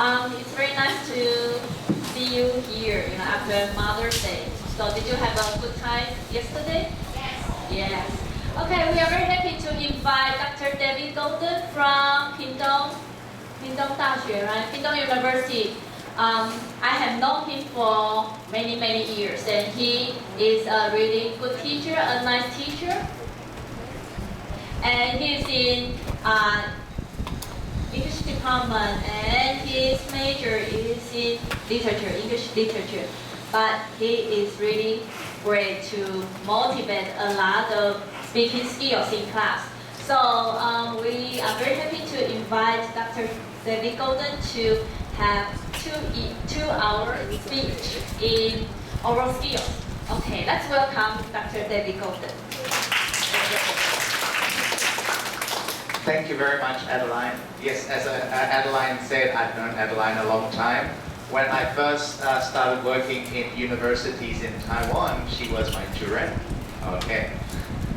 It's very nice to see you here, after Mother's Day. So did you have a good time yesterday? Yes. Okay, we are very happy to invite Dr. David Golden from Pingdong Daxue, right? Pingdong University. I have known him for many years, and he is a really good teacher, a nice teacher. And he is in English department, and his major is in literature, English literature. But he is really great to motivate a lot of speaking skills in class. So we are very happy to invite Dr. David Golden to have two-hour speech in oral skills. Okay, let's welcome Dr. David Golden. Thank you very much, Adeline. Yes, as Adeline said, I've known Adeline a long time. When I first started working in universities in Taiwan, she was my tutor. Okay.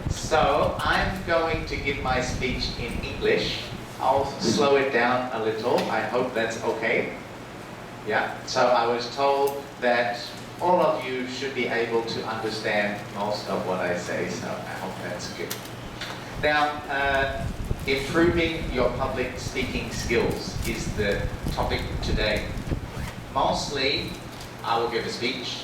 So I'm going to give my speech in English. I'll slow it down a little. I hope that's okay. Yeah. So I was told that all of you should be able to understand most of what I say, so I hope that's good. Now, improving your public speaking skills is the topic today. Mostly, I will give a speech,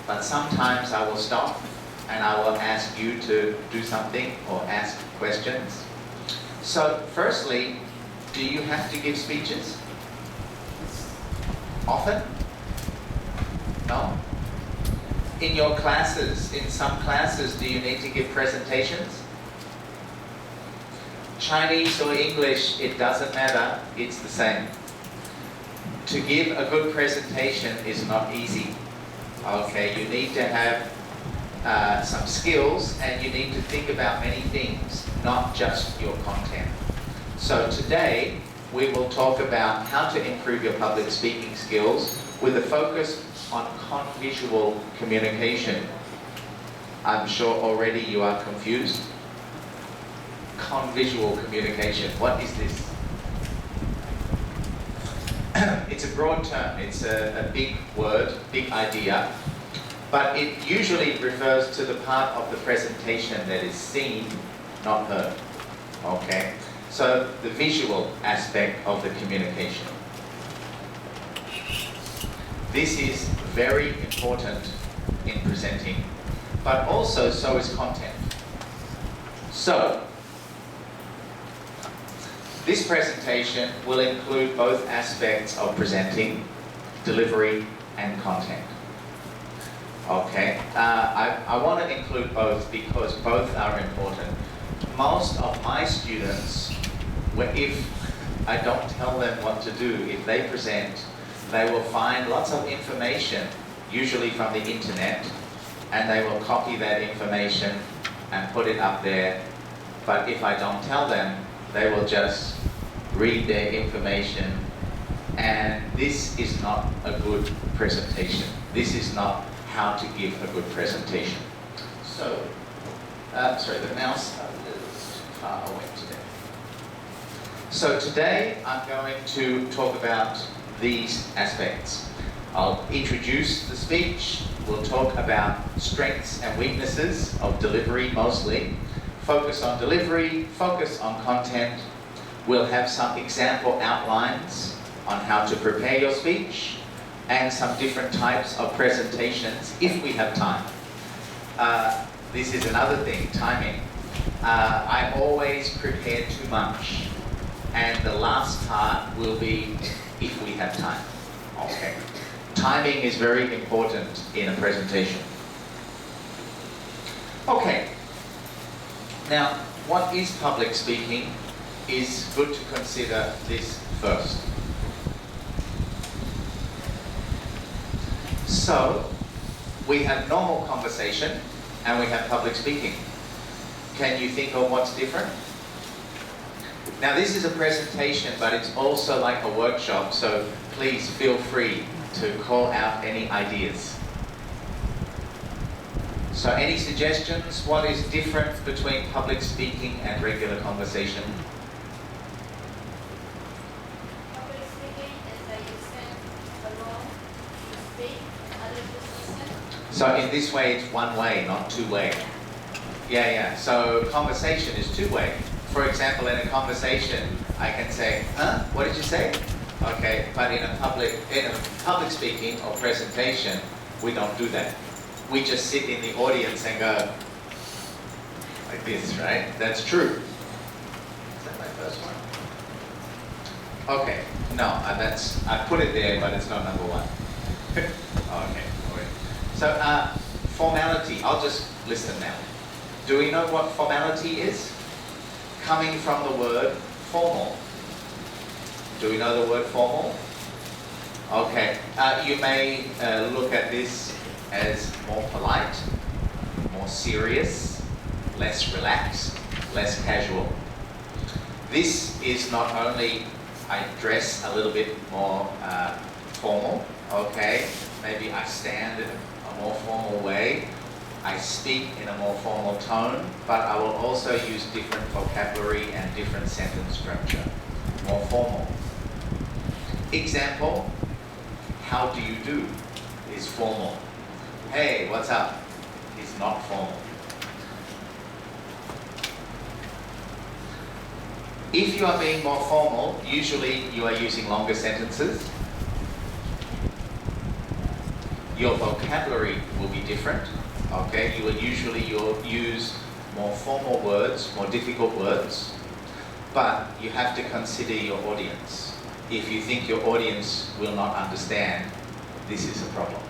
but sometimes I will stop and I will ask you to do something or ask questions. So, firstly, do you have to give speeches? Often? No? In your classes, in some classes, do you need to give presentations? Chinese or English, it doesn't matter, it's the same. To give a good presentation is not easy. Okay, you need to have some skills and you need to think about many things, not just your content. So today, we will talk about how to improve your public speaking skills with a focus on convisual communication. I'm sure already you are confused. Convisual communication, what is this? It's a broad term, it's a big word, big idea, but it usually refers to the part of the presentation that is seen, not heard. Okay? So the visual aspect of the communication. This is very important in presenting, but also so is content. So, this presentation will include both aspects of presenting, delivery, and content. Okay, I want to include both because both are important. Most of my students, if I don't tell them what to do, if they present, they will find lots of information, usually from the internet, and they will copy that information and put it up there. But if I don't tell them, they will just read their information, and this is not a good presentation. This is not how to give a good presentation. So, sorry, the mouse is a little far away today. So today I'm going to talk about these aspects. I'll introduce the speech, we'll talk about strengths and weaknesses of delivery mostly, focus on delivery, focus on content. We'll have some example outlines on how to prepare your speech and some different types of presentations if we have time. This is another thing, timing. I always prepare too much, and the last part will be if we have time. Okay. Timing is very important in a presentation. Okay. Now, what is public speaking? Is good to consider this first. So, we have normal conversation and we have public speaking. Can you think of what's different? Now this is a presentation, but it's also like a workshop, so please feel free to call out any ideas. So any suggestions? What is different between public speaking and regular conversation? Public speaking is that you So in this way, it's one way, not two way. Yeah. So conversation is two way. For example, in a conversation, I can say, huh? What did you say? Okay, but in a public speaking or presentation, we don't do that. We just sit in the audience and go like this, right? That's true. Is that my first one? Okay, no, I put it there, but it's not number one. Okay, so formality, I'll just list them now. Do we know what formality is? Coming from the word formal. Do we know the word formal? Okay, you may look at this as more polite, more serious, less relaxed, less casual. This is not only I dress a little bit more formal, okay? Maybe I stand in a more formal way. I speak in a more formal tone, but I will also use different vocabulary and different sentence structure. More formal. Example, how do you do is formal. Hey, what's up? Is not formal. If you are being more formal, usually you are using longer sentences. Your vocabulary will be different. Okay, you will usually use more formal words, more difficult words, but you have to consider your audience. If you think your audience will not understand, this is a problem.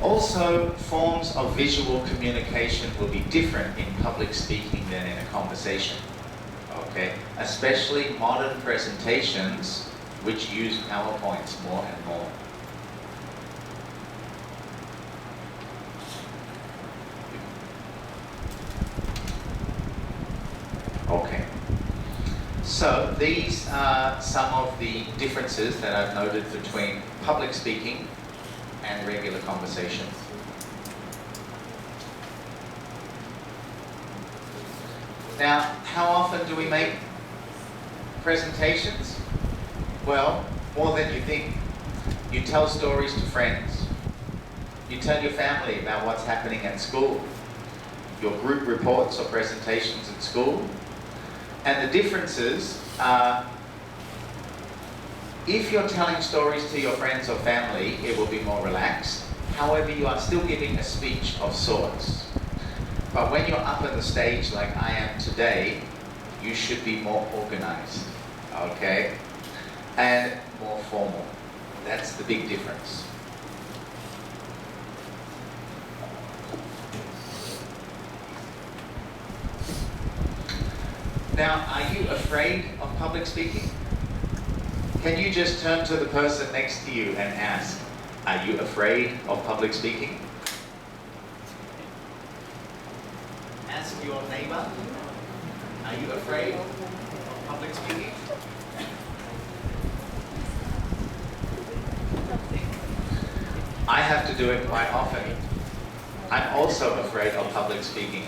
Also, forms of visual communication will be different in public speaking than in a conversation. Okay, especially modern presentations which use PowerPoints more and more. Okay, so these are some of the differences that I've noted between public speaking and regular conversation. Now, how often do we make presentations? Well, more than you think. You tell stories to friends. You tell your family about what's happening at school. Your group reports or presentations at school. And the differences are, if you're telling stories to your friends or family, it will be more relaxed. However, you are still giving a speech of sorts. But when you're up on the stage like I am today, you should be more organized, okay? And more formal. That's the big difference. Now, are you afraid of public speaking? Can you just turn to the person next to you and ask, are you afraid of public speaking? Ask your neighbor, are you afraid of public speaking? I have to do it quite often. I'm also afraid of public speaking.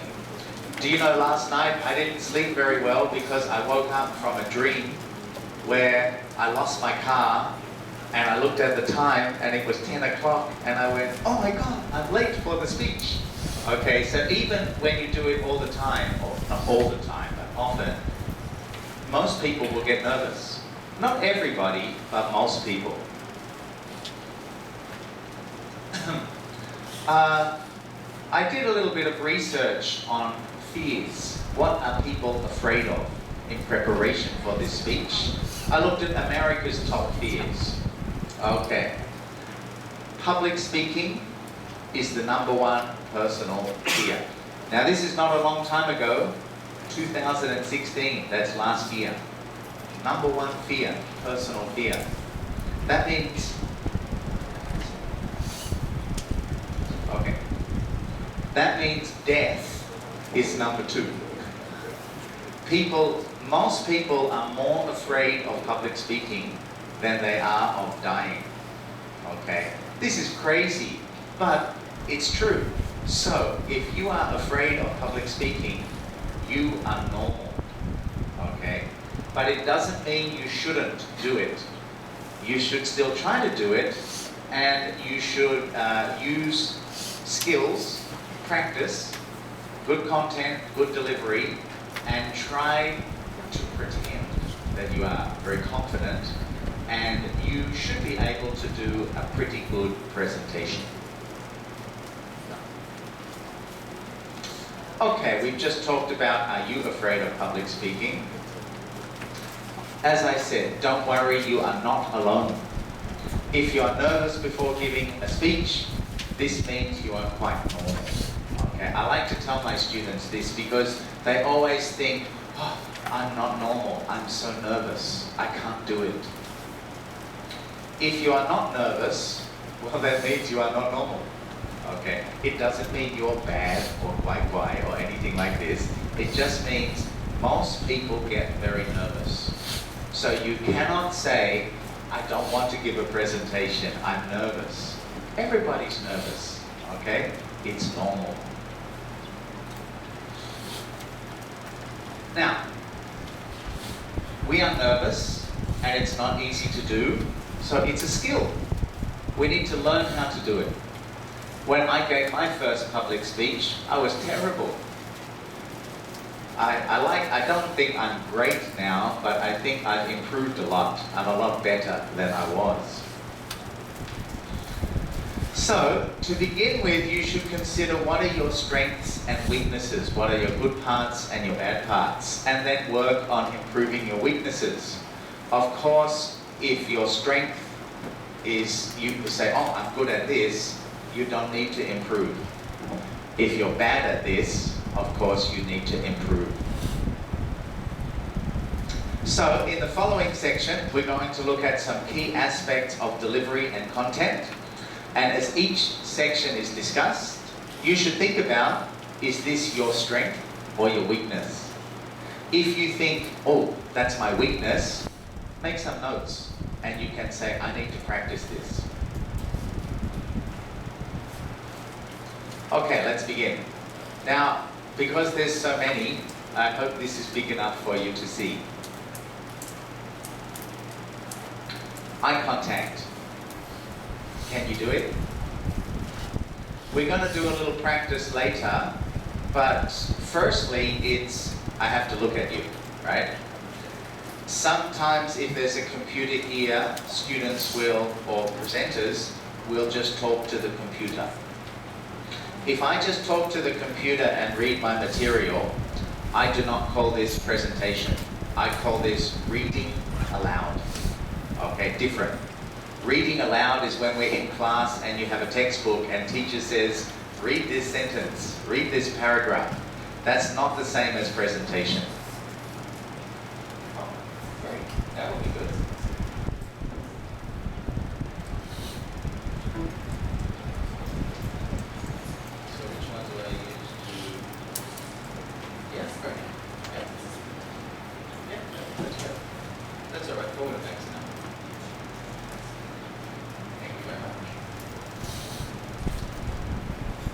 Do you know, last night I didn't sleep very well because I woke up from a dream where I lost my car and I looked at the time and it was 10 o'clock and I went, oh my God, I'm late for the speech. Okay, so even when you do it all the time, or not all the time, but often, most people will get nervous. Not everybody, but most people. I did a little bit of research on fears. What are people afraid of in preparation for this speech? I looked at America's top fears. Okay. Public speaking is the #1 personal fear. Now this is not a long time ago, 2016, that's last year. #1 fear, personal fear. That means, okay, that means death is #2. Most people are more afraid of public speaking than they are of dying. Okay, this is crazy, but it's true. So, if you are afraid of public speaking, you are normal. Okay, but it doesn't mean you shouldn't do it. you should still try to do it, and you should use skills, practice, good content, good delivery, and try to pretend that you are very confident, and you should be able to do a pretty good presentation. Okay, we've just talked about, are you afraid of public speaking? As I said, don't worry, you are not alone. If you are nervous before giving a speech, this means you are quite normal. Okay, I like to tell my students this because they always think, oh, I'm not normal, I'm so nervous, I can't do it. If you are not nervous, well, that means you are not normal. Okay, it doesn't mean you're bad or guai or anything like this. It just means most people get very nervous. So you cannot say, I don't want to give a presentation, I'm nervous. Everybody's nervous, okay? It's normal. Now, we are nervous and it's not easy to do, so it's a skill. We need to learn how to do it. When I gave my first public speech, I was terrible. I don't think I'm great now, but I think I've improved a lot. I'm a lot better than I was. So, to begin with, you should consider what are your strengths and weaknesses, what are your good parts and your bad parts, and then work on improving your weaknesses. Of course, if your strength is, you say, oh, I'm good at this, you don't need to improve. If you're bad at this, of course, you need to improve. So, in the following section, we're going to look at some key aspects of delivery and content. And as each section is discussed, you should think about, is this your strength or your weakness? If you think, oh, that's my weakness, make some notes. And you can say, I need to practice this. Okay, let's begin. Now, because there's so many, I hope this is big enough for you to see. Eye contact. Can you do it? We're going to do a little practice later, but firstly, it's, I have to look at you, right? Sometimes if there's a computer here, students will, or presenters, will just talk to the computer. If I just talk to the computer and read my material, I do not call this presentation. I call this reading aloud. Okay, different. Reading aloud is when we're in class and you have a textbook and teacher says, read this sentence, read this paragraph. That's not the same as presentation. Oh, great. That will be good.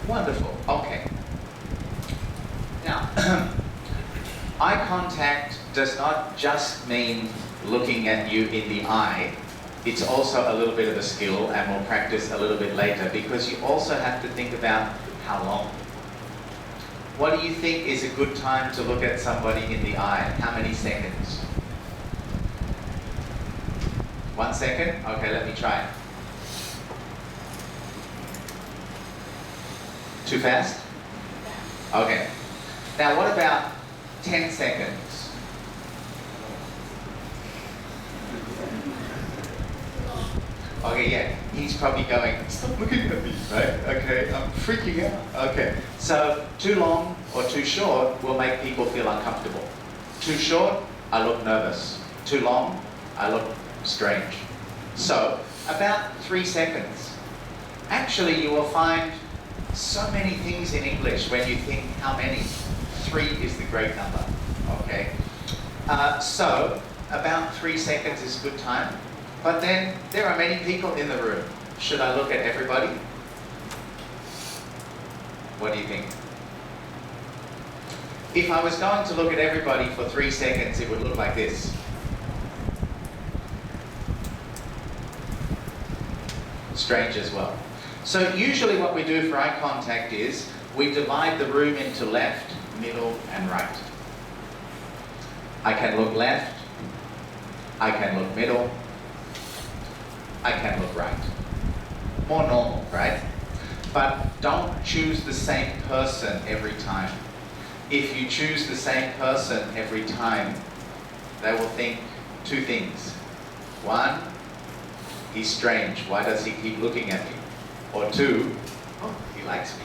Wonderful. Okay. Now, eye contact does not just mean looking at you in the eye. It's also a little bit of a skill, and we'll practice a little bit later, because you also have to think about how long. What do you think is a good time to look at somebody in the eye? How many seconds? 1 second? Okay, let me try. Too fast? Okay. Now what about 10 seconds? Okay, yeah, he's probably going, stop looking at me, right? Okay, I'm freaking out. Okay, so too long or too short will make people feel uncomfortable. Too short, I look nervous. Too long, I look strange. So, about 3 seconds. Actually, you will find so many things in English when you think how many. 3 is the great number, okay? So, about 3 seconds is a good time. But then, there are many people in the room. Should I look at everybody? What do you think? If I was going to look at everybody for 3 seconds, it would look like this. strange as well. So usually what we do for eye contact is we divide the room into left, middle, and right. I can look left, I can look middle, I can look right. More normal, right? But don't choose the same person every time. If you choose the same person every time, they will think two things. One, he's strange. Why does he keep looking at me? Or two, oh, he likes me.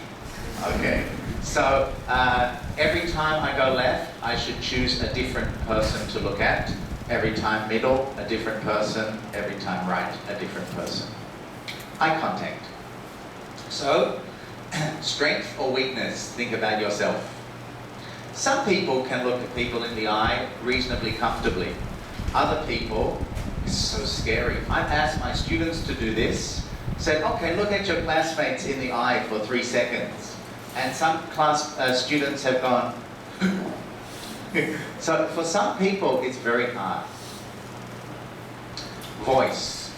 Okay. So every time I go left, I should choose a different person to look at. Every time middle, a different person. Every time right, a different person. Eye contact. So, strength or weakness, think about yourself. Some people can look at people in the eye reasonably comfortably. Other people, it's so scary. I've asked my students to do this. Said, okay, look at your classmates in the eye for 3 seconds. And some students have gone, So for some people, it's very hard. Voice.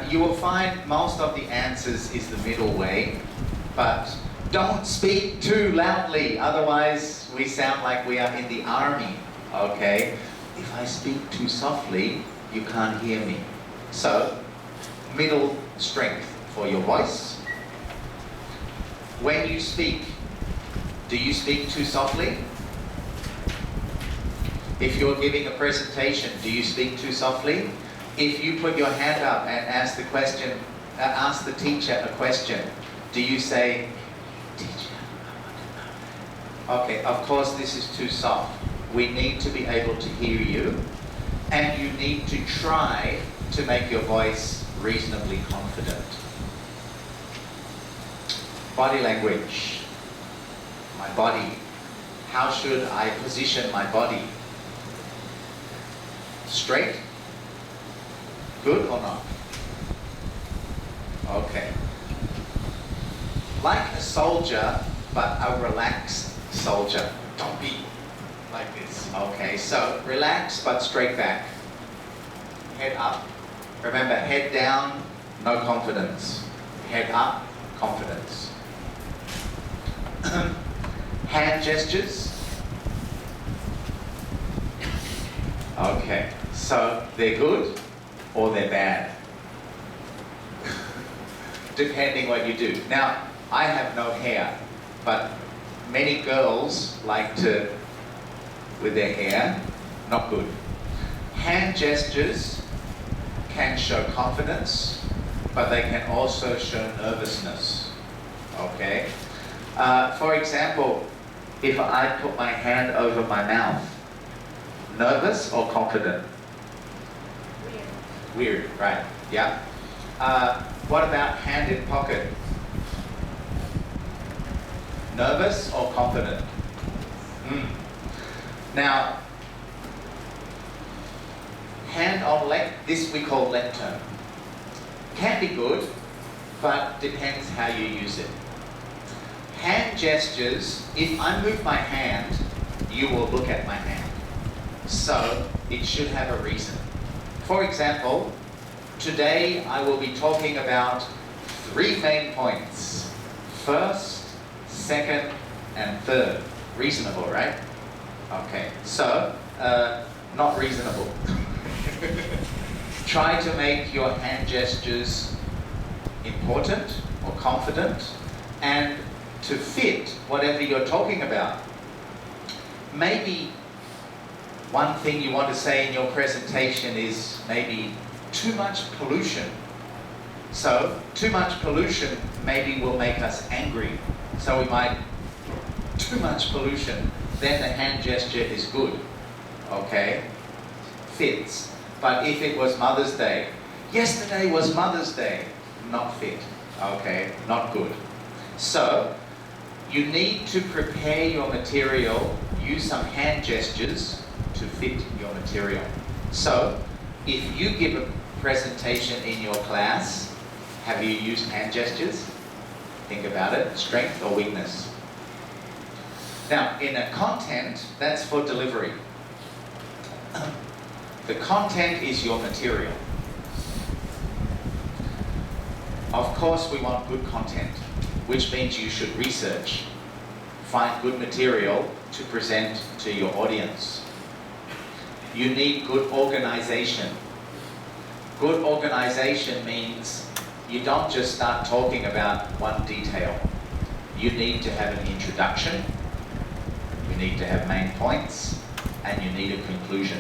You will find most of the answers is the middle way, but don't speak too loudly, otherwise we sound like we are in the army, okay? If I speak too softly, you can't hear me. So, middle strength for your voice. When you speak, do you speak too softly? If you're giving a presentation, do you speak too softly? If you put your hand up and ask the question, ask the teacher a question, do you say, "Teacher, I want to know"? Okay, of course this is too soft. We need to be able to hear you, and you need to try to make your voice reasonably confident. Body language. My body. How should I position my body? Straight? Good or not? Okay. Like a soldier, but a relaxed soldier. Don't be like this. Okay, so relax but straight back. Head up. Remember, head down, no confidence. Head up, confidence. Hand gestures. Okay, so they're good or they're bad. Depending what you do. Now, I have no hair, but many girls like to, with their hair, not good. Hand gestures can show confidence, but they can also show nervousness. Okay? For example, if I put my hand over my mouth, nervous or confident? Weird, right? Yeah. What about hand in pocket? Nervous or confident? Now, hand on left, this we call left turn. Can be good, but depends how you use it. Hand gestures, if I move my hand, you will look at my hand. So, it should have a reason. For example, today I will be talking about 3 main points. First, second, and third. Reasonable, right? Okay, so, not reasonable. Try to make your hand gestures important or confident and to fit whatever you're talking about. Maybe one thing you want to say in your presentation is maybe too much pollution. So, too much pollution maybe will make us angry. So we might, too much pollution, then the hand gesture is good. Okay? Fits. But if it was Mother's Day, yesterday was Mother's Day, not fit. Okay? Not good. So, you need to prepare your material, use some hand gestures to fit your material. So, if you give a presentation in your class, have you used hand gestures? Think about it, strength or weakness. Now, in a content, that's for delivery. The content is your material. Of course, we want good content, which means you should research, find good material to present to your audience. You need good organization. Good organization means you don't just start talking about one detail. You need to have an introduction, you need to have main points, and you need a conclusion.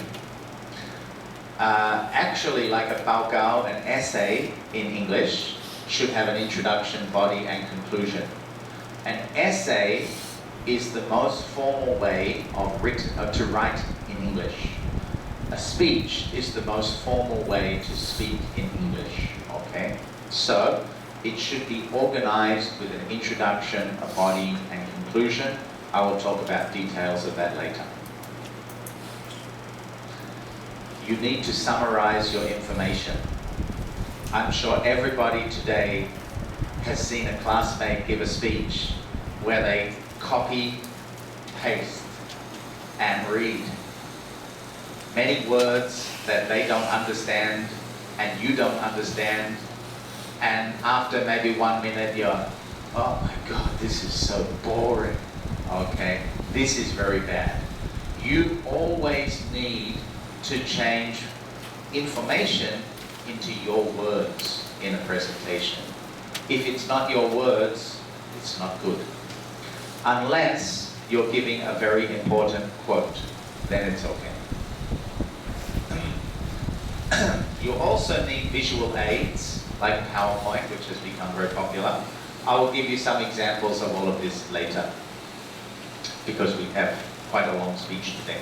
Actually, like a baogao, an essay in English, should have an introduction, body, and conclusion. An essay is the most formal way to write in English. A speech is the most formal way to speak in English, okay? So, it should be organized with an introduction, a body, and conclusion. I will talk about details of that later. You need to summarize your information. I'm sure everybody today has seen a classmate give a speech where they copy, paste, and read many words that they don't understand and you don't understand, and after maybe 1 minute you're, oh my God, this is so boring. Okay, this is very bad. You always need to change information into your words in a presentation. If it's not your words, it's not good. Unless you're giving a very important quote, then it's okay. You also need visual aids, like PowerPoint, which has become very popular. I will give you some examples of all of this later, because we have quite a long speech today.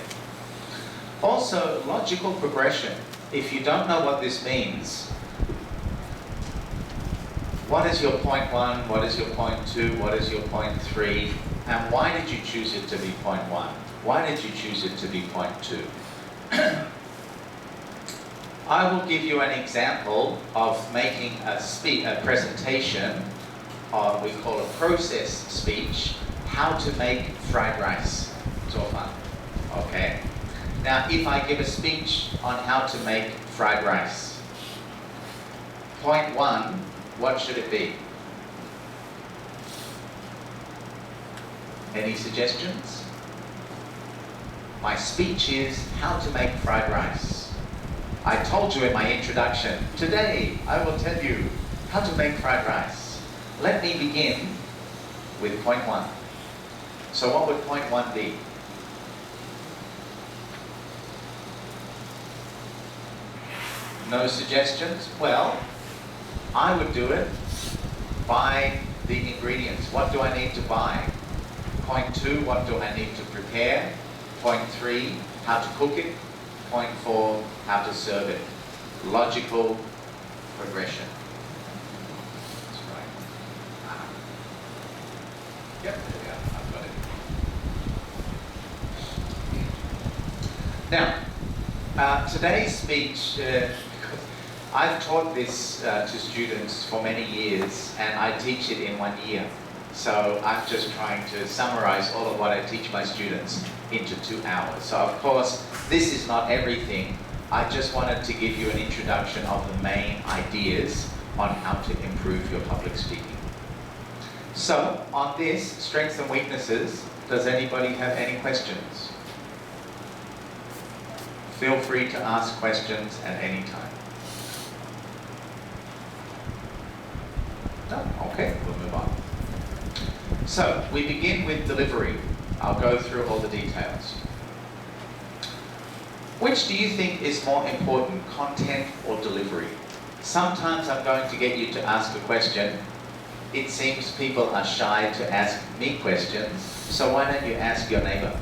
Also, logical progression. If you don't know what this means, what is your point 1, what is your point 2, what is your point 3, and why did you choose it to be point 1? Why did you choose it to be point 2? I will give you an example of making a presentation, or we call a process speech, how to make fried rice. 做饭. Okay? Now, if I give a speech on how to make fried rice, point 1, what should it be? Any suggestions? My speech is how to make fried rice. I told you in my introduction, today I will tell you how to make fried rice. Let me begin with point 1. So what would point 1 be? No suggestions? Well, I would do it by the ingredients. What do I need to buy? Point 2, what do I need to prepare? Point 3, how to cook it. Point 4, how to serve it. Logical progression. That's right. Yep, there we go. I've got it. Now, today's speech, I've taught this to students for many years, and I teach it in 1 year. So I'm just trying to summarize all of what I teach my students into 2 hours. So of course, this is not everything. I just wanted to give you an introduction of the main ideas on how to improve your public speaking. So on this, strengths and weaknesses, does anybody have any questions? Feel free to ask questions at any time. No? Okay, we'll move on. So, we begin with delivery. I'll go through all the details. Which do you think is more important, content or delivery? Sometimes I'm going to get you to ask a question. It seems people are shy to ask me questions, so why don't you ask your neighbor?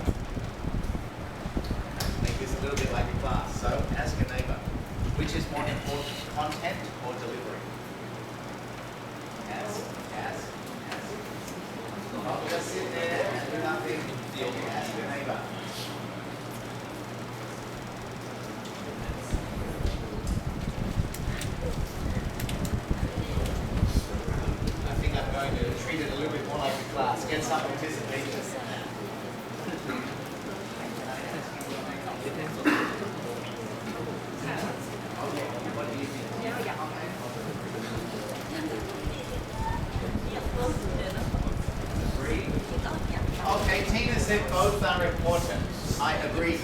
Make this a little bit like a class. So, ask your neighbor. Which is more important, content or delivery? Ask. Not just sit there and do nothing. You ask your neighbor. I think I'm going to treat it a little bit more like a class. Get some participation. Okay, what do you think? Okay, Tina said both are important. I agree.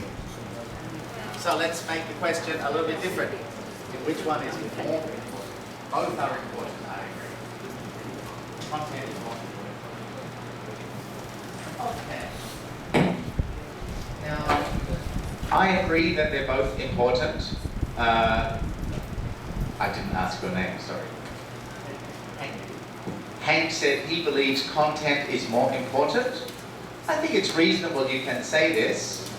So let's make the question a little bit different. Which one is more important? Both are important, I agree. Content is more important. Okay. Now, I agree that they're both important. I didn't ask your name, sorry. Hank said he believes content is more important. I think it's reasonable you can say this.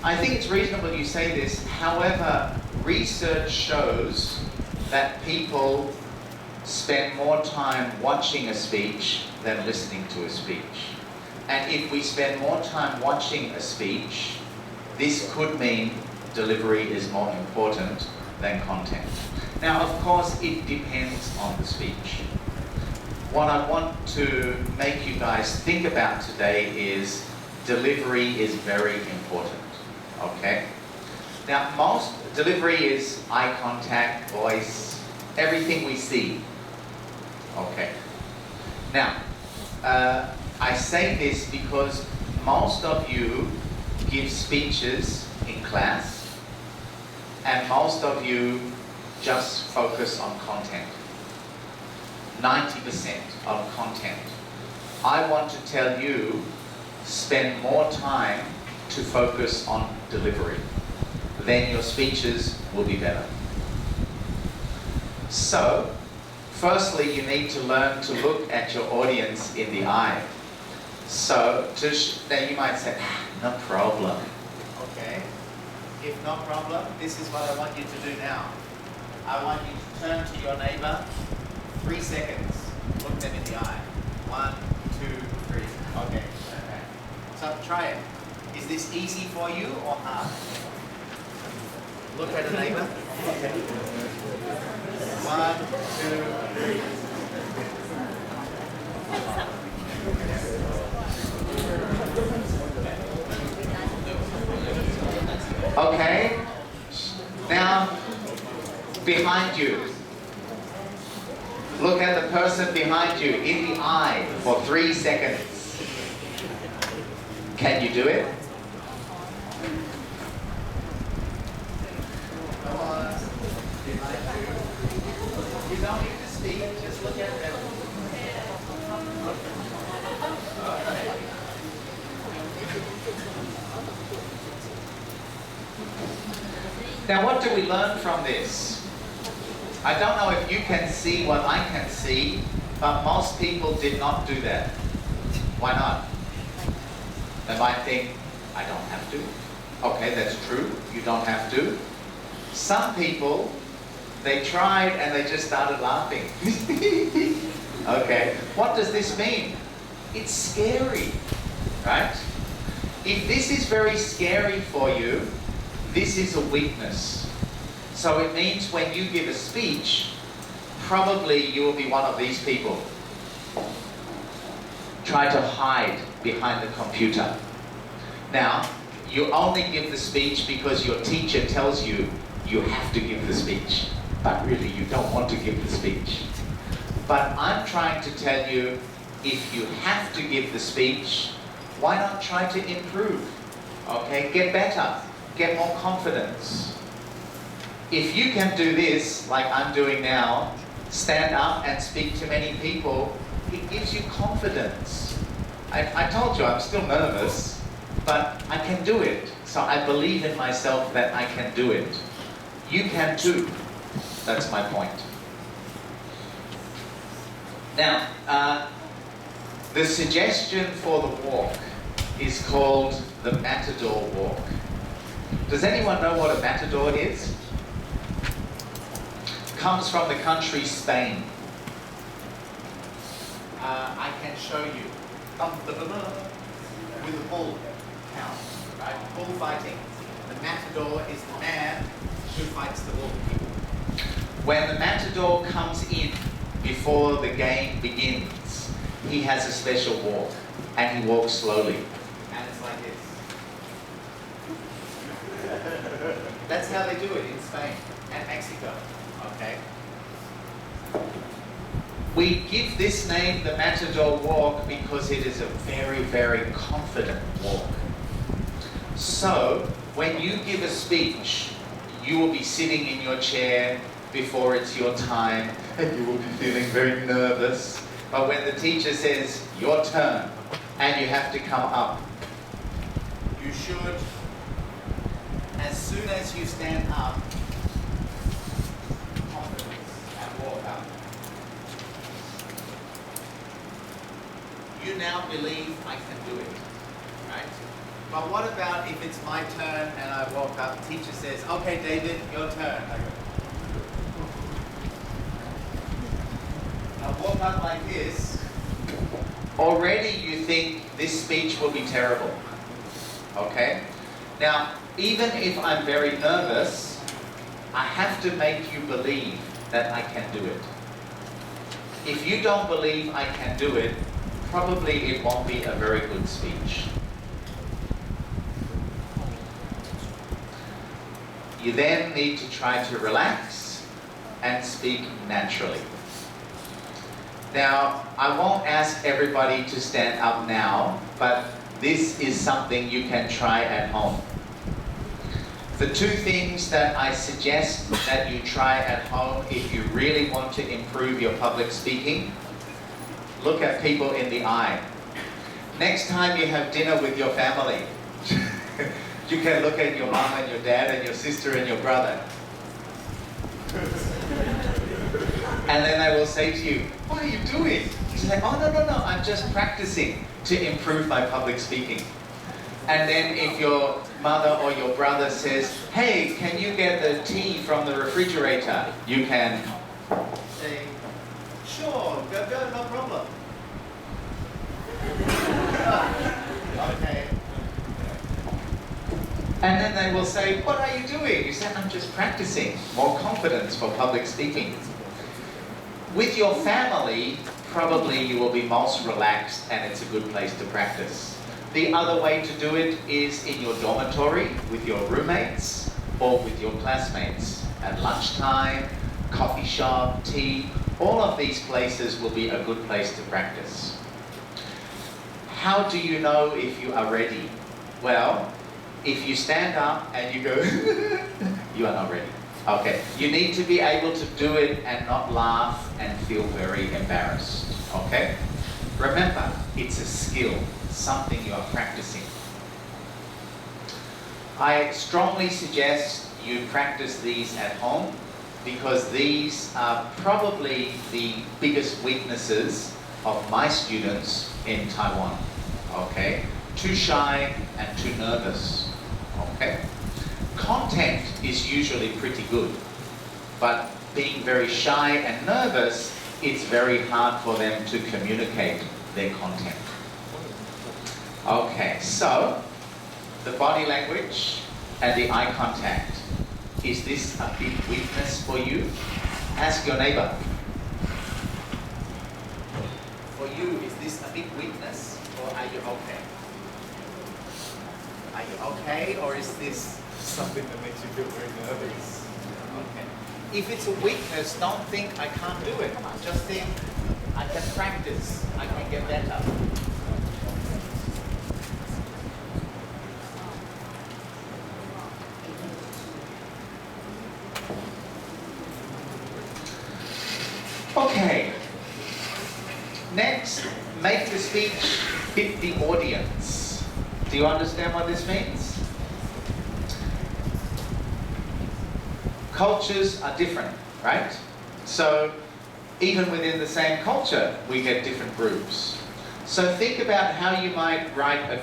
I think it's reasonable you say this. However, research shows that people spend more time watching a speech than listening to a speech. And if we spend more time watching a speech, this could mean delivery is more important than content. Now, of course, it depends on the speech. What I want to make you guys think about today is delivery is very important, okay? Now, most delivery is eye contact, voice, everything we see, okay? Now, I say this because most of you give speeches in class, and most of you just focus on content. 90% of content. I want to tell you, spend more time to focus on delivery. Then your speeches will be better. So, firstly, you need to learn to look at your audience in the eye. So, now you might say, no problem. Okay. If no problem, this is what I want you to do now. I want you to turn to your neighbor, 3 seconds. Look them in the eye. 1, 2, 3. Okay. So try it. Is this easy for you or hard? Look at the neighbor. Okay. 1, 2, 3. Okay, now behind you. Look at the person behind you in the eye for 3 seconds. Can you do it? Come on. You don't need to speak, just look at them. Now, what do we learn from this? I don't know if you can see what I can see, but most people did not do that. Why not? They might think, I don't have to. Okay, that's true. You don't have to. Some people, they tried and they just started laughing. Okay, what does this mean? It's scary, right? If this is very scary for you, this is a weakness. So it means when you give a speech, probably you will be one of these people. Try to hide behind the computer. Now, you only give the speech because your teacher tells you you have to give the speech. But really, you don't want to give the speech. But I'm trying to tell you, if you have to give the speech, why not try to improve? Okay, get better, get more confidence. If you can do this, like I'm doing now, stand up and speak to many people, it gives you confidence. I told you I'm still nervous, but I can do it. So I believe in myself that I can do it. You can too. That's my point. Now, the suggestion for the walk is called the Matador Walk. Does anyone know what a matador is? Comes from the country Spain. I can show you. With a bull count, right? Bullfighting. The matador is the man who fights the bull. When the matador comes in before the game begins, he has a special walk, and he walks slowly. And it's like this. That's how they do it in Spain and Mexico. Okay. We give this name the Matador Walk because it is a very, very confident walk. So, when you give a speech, you will be sitting in your chair before it's your time, and you will be feeling very nervous. But when the teacher says, your turn, and you have to come up, you should, as soon as you stand up, confidence and walk up. You now believe I can do it, right? But what about if it's my turn and I walk up, the teacher says, okay, David, your turn. I walk up like this. Already you think this speech will be terrible, okay? Now, even if I'm very nervous, I have to make you believe that I can do it. If you don't believe I can do it, probably it won't be a very good speech. You then need to try to relax and speak naturally. Now, I won't ask everybody to stand up now, but this is something you can try at home. The two things that I suggest that you try at home if you really want to improve your public speaking, look at people in the eye. Next time you have dinner with your family, you can look at your mom and your dad and your sister and your brother. And then they will say to you, what are you doing? You say, oh, no, I'm just practicing to improve my public speaking. And then if your mother or your brother says, hey, can you get the tea from the refrigerator? You can say, sure, go, no problem. Okay. And then they will say, what are you doing? You say, I'm just practicing more confidence for public speaking. With your family, probably you will be most relaxed and it's a good place to practice. The other way to do it is in your dormitory with your roommates or with your classmates. At lunchtime, coffee shop, tea, all of these places will be a good place to practice. How do you know if you are ready? Well, if you stand up and you go, you are not ready. Okay, you need to be able to do it and not laugh and feel very embarrassed, okay? Remember, it's a skill, something you are practicing. I strongly suggest you practice these at home because these are probably the biggest weaknesses of my students in Taiwan, okay? Too shy and too nervous, okay? Content is usually pretty good, but being very shy and nervous, it's very hard for them to communicate their content. Okay, so the body language and the eye contact. Is this a big weakness for you? Ask your neighbor. For you, is this a big weakness or are you okay? Are you okay or is this something that makes you feel very nervous? Okay. If it's a weakness, don't think I can't do it. Just think I can practice, I can get better. Okay. Next, make the speech fit the audience. Do you understand what this means? Cultures are different, right? So even within the same culture, we get different groups. So think about how you might write a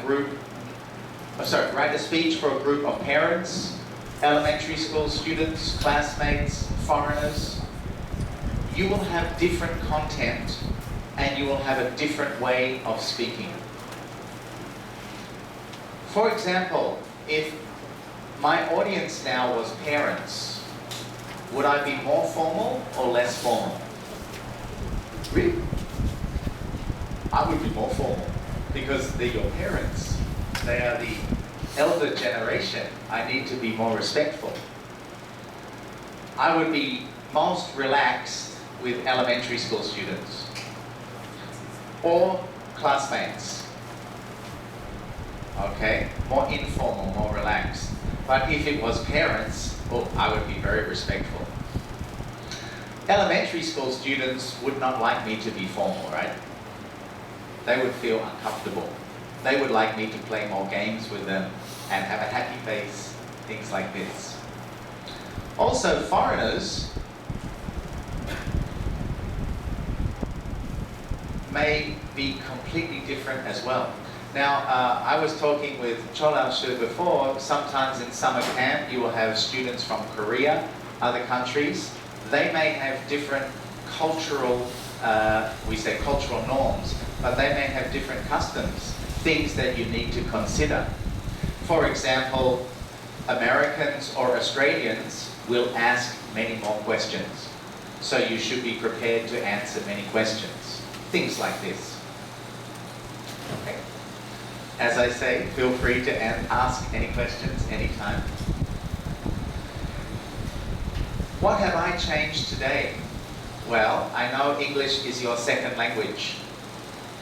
speech for a group of parents, elementary school students, classmates, foreigners. You will have different content and you will have a different way of speaking. For example, if my audience now was parents, would I be more formal or less formal? Really? I would be more formal because they're your parents. They are the elder generation. I need to be more respectful. I would be most relaxed with elementary school students. or classmates. Okay, more informal, more relaxed. But if it was parents, oh, I would be very respectful. Elementary school students would not like me to be formal, right? They would feel uncomfortable. They would like me to play more games with them and have a happy face, things like this. Also, foreigners may be completely different as well. Now, I was talking with Cho Lao Shi before. Sometimes in summer camp, you will have students from Korea, other countries. They may have different cultural, we say cultural norms, but they may have different customs, things that you need to consider. For example, Americans or Australians will ask many more questions. So you should be prepared to answer many questions. Things like this. Okay. As I say, feel free to ask any questions anytime. What have I changed today? Well, I know English is your second language.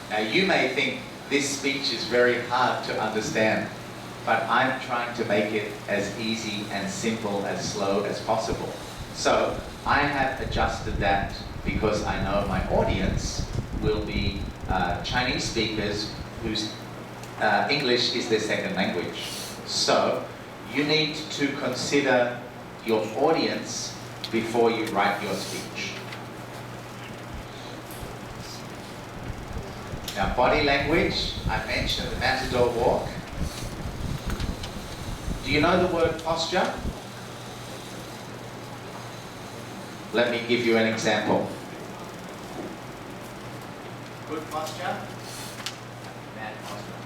Now you may think this speech is very hard to understand, but I'm trying to make it as easy and simple, as slow as possible. So I have adjusted that because I know my audience will be Chinese speakers whose English is their second language. So you need to consider your audience before you write your speech. Now, body language, I mentioned the matador walk. Do you know the word posture? Let me give you an example. Good posture, bad posture.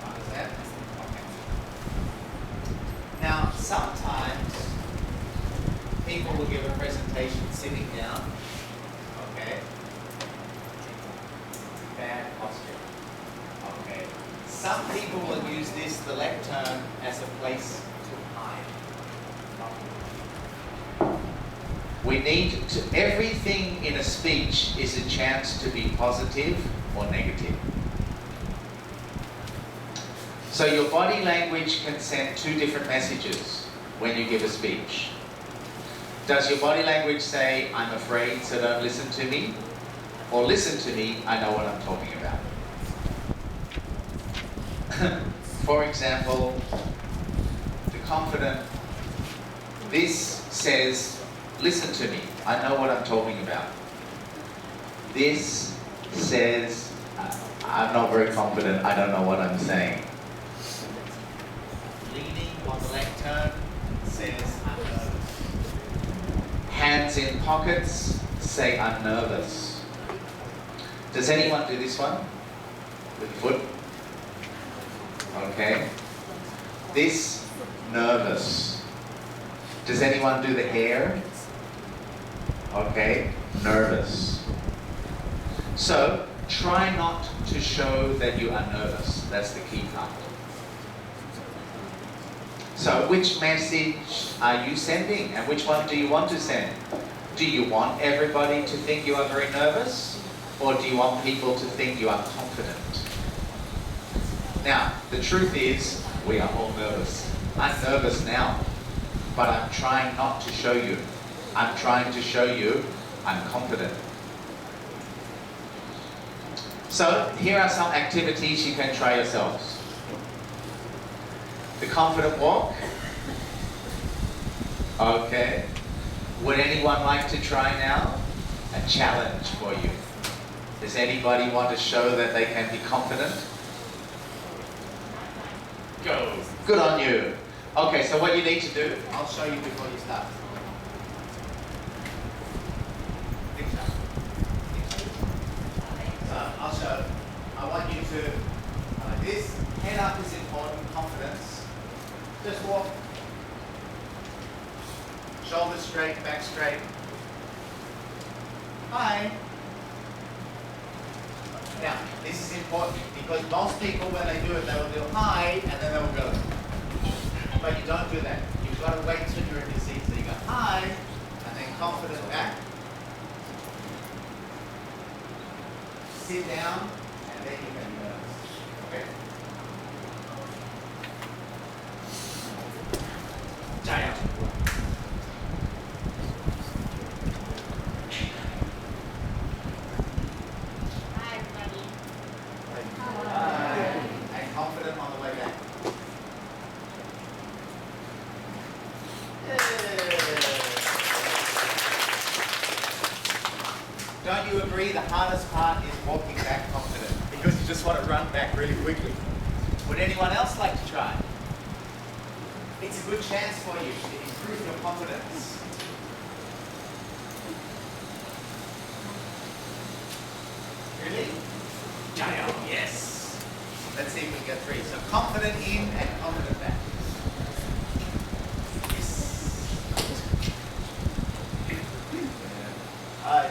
Understand? Okay. Now, sometimes people will give a presentation sitting down. Okay. Bad posture. Okay. Some people will use this, the lectern, as a place to hide. We need to, everything in a speech is a chance to be positive or negative. So your body language can send two different messages when you give a speech. Does your body language say, I'm afraid, so don't listen to me? Or listen to me, I know what I'm talking about. For example, the confident, this says, listen to me, I know what I'm talking about. This says, I'm not very confident, I don't know what I'm saying. Leaning on the lectern says, I'm nervous. Hands in pockets say, I'm nervous. Does anyone do this one? With the foot? Okay. This, nervous. Does anyone do the hair? Okay, nervous. So, try not to show that you are nervous. That's the key part. So, which message are you sending? And which one do you want to send? Do you want everybody to think you are very nervous? Or do you want people to think you are confident? Now, the truth is, we are all nervous. I'm nervous now, but I'm trying not to show you. I'm trying to show you I'm confident. So, here are some activities you can try yourselves. The confident walk. Okay. Would anyone like to try now? A challenge for you. Does anybody want to show that they can be confident? Go. Good on you. Okay, so what you need to do, I'll show you before you start. So, I'll show. I want you to, this, head up is important, confidence. Just walk. Shoulders straight, back straight. Hi. Now, this is important because most people, when they do it, they will do hi and then they will go. But you don't do that. You've got to wait till you're in your seat. So you go hi and then confident back. sit down and then you can okay? 加油 Hi, everybody. And confident on the way back. Don't you agree the hardest part is walking back confident? Because you just want to run back really quickly. Would anyone else like to try? It's a good chance for you to improve your confidence. Really? Yes. Let's see if we can get 3. So confident in and confident back. Hi.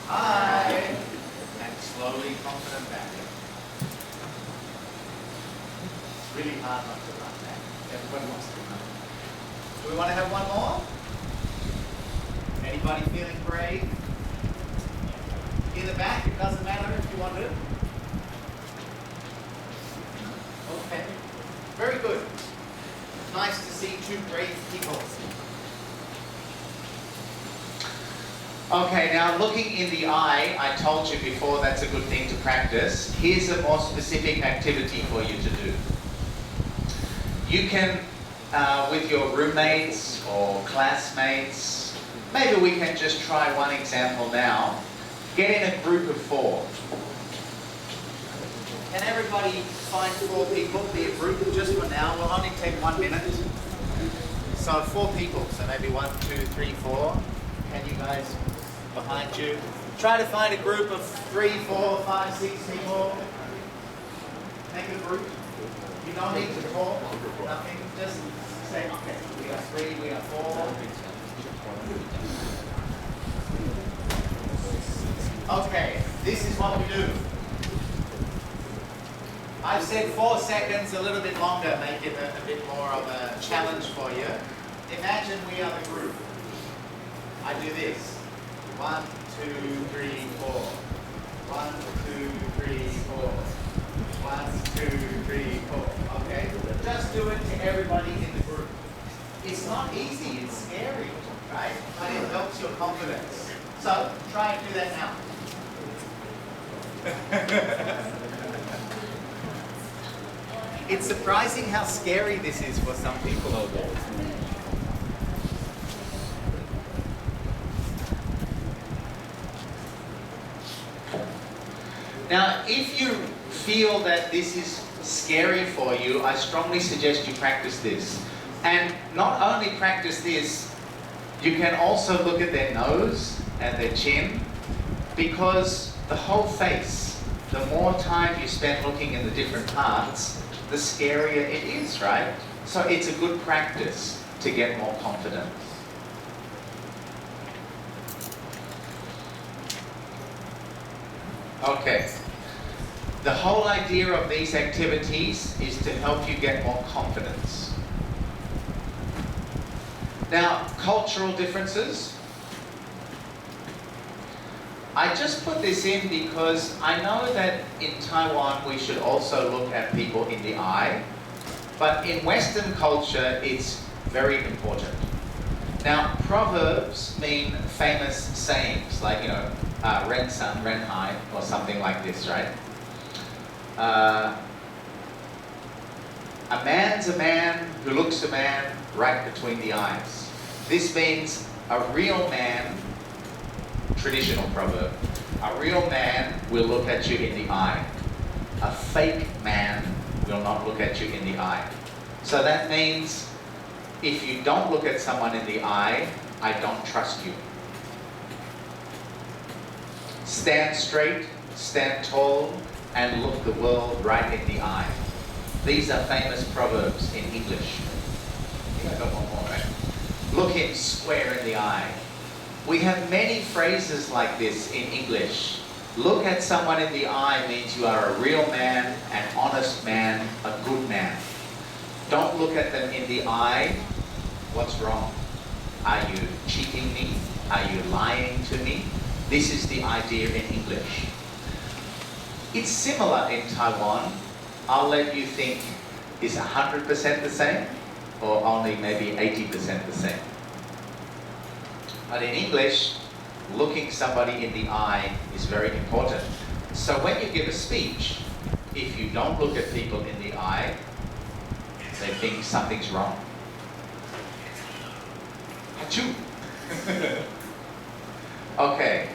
Hi. And slowly confident back. It's really hard not to run back. Everybody wants to run. Do we want to have one more? Anybody feeling brave? In the back, it doesn't matter if you want to. Okay. Very good. Nice to see 2 brave people. Okay, now looking in the eye, I told you before that's a good thing to practice. Here's a more specific activity for you to do. You can, with your roommates or classmates, maybe we can just try one example now. Get in a group of 4. Can everybody find 4 people, be a group just for now? We'll only take 1 minute. So 4 people, so maybe 1, 2, 3, 4. Can you guys behind you? Try to find a group of 3, 4, 5, 6 people. Make a group. You don't need to talk, nothing. Just say, okay, we are 3, we are 4. Okay, this is what we do. I've said 4 seconds, a little bit longer, make it a bit more of a challenge for you. Imagine we are the group. I do this. 1, 2, 3, 4. 1, 2, 3, 4. 1, 2, 3, 4. Okay? Just do it to everybody in the group. It's not easy, it's scary, right? But it helps your confidence. So, try and do that now. It's surprising how scary this is for some people. Now, if you feel that this is scary for you, I strongly suggest you practice this. And not only practice this, you can also look at their nose and their chin, because the whole face, the more time you spend looking in the different parts, the scarier it is, right? So it's a good practice to get more confidence. Okay. The whole idea of these activities is to help you get more confidence. Now, cultural differences. I just put this in because I know that in Taiwan we should also look at people in the eye, but in Western culture it's very important. Now, proverbs mean famous sayings, like, you know, ren san, ren hai, or something like this, right? A man's a man who looks a man right between the eyes. This means a real man, traditional proverb, a real man will look at you in the eye. A fake man will not look at you in the eye. So that means if you don't look at someone in the eye, I don't trust you. Stand straight, stand tall, and look the world right in the eye. These are famous proverbs in English. I think I got one more, right? Look him square in the eye. We have many phrases like this in English. Look at someone in the eye means you are a real man, an honest man, a good man. Don't look at them in the eye. What's wrong? Are you cheating me? Are you lying to me? This is the idea in English. It's similar in Taiwan. I'll let you think, is 100% the same or only maybe 80% the same? But in English, looking somebody in the eye is very important. So when you give a speech, if you don't look at people in the eye, they think something's wrong. Achoo! Okay.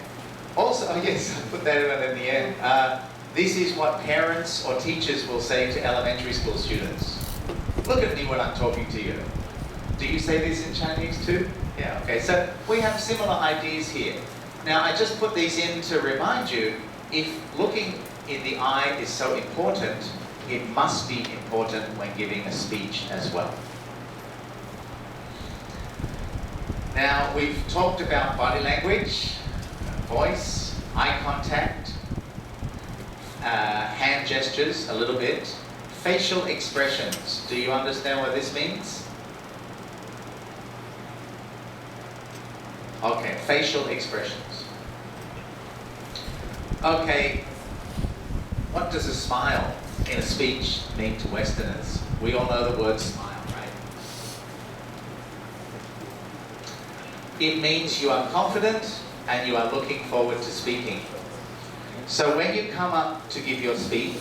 Also, oh yes, I put that in the end. This is what parents or teachers will say to elementary school students. Look at me when I'm talking to you. Do you say this in Chinese too? Yeah, okay. So we have similar ideas here. Now, I just put these in to remind you, if looking in the eye is so important, it must be important when giving a speech as well. Now, we've talked about body language, voice, eye contact, hand gestures a little bit, facial expressions. Do you understand what this means? Okay, facial expressions. Okay, what does a smile in a speech mean to Westerners? We all know the word smile, right? It means you are confident and you are looking forward to speaking. So when you come up to give your speech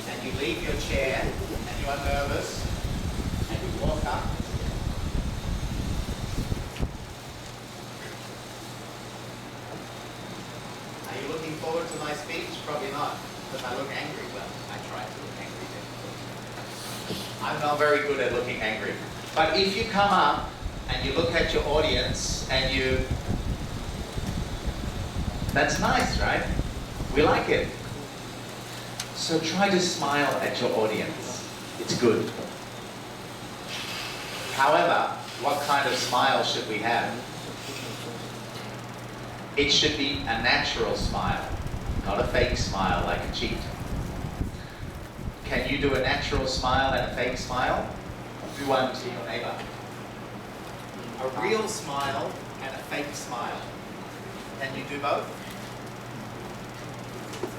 and you leave your chair and you are nervous and you walk up, are you looking forward to my speech? Probably not, because I look angry. Well, I try to look angry then. I'm not very good at looking angry. But if you come up and you look at your audience and you... That's nice, right? We like it. So try to smile at your audience. It's good. However, what kind of smile should we have? It should be a natural smile, not a fake smile like a cheat. Can you do a natural smile and a fake smile? Do one to your neighbor. A real smile and a fake smile. Can you do both?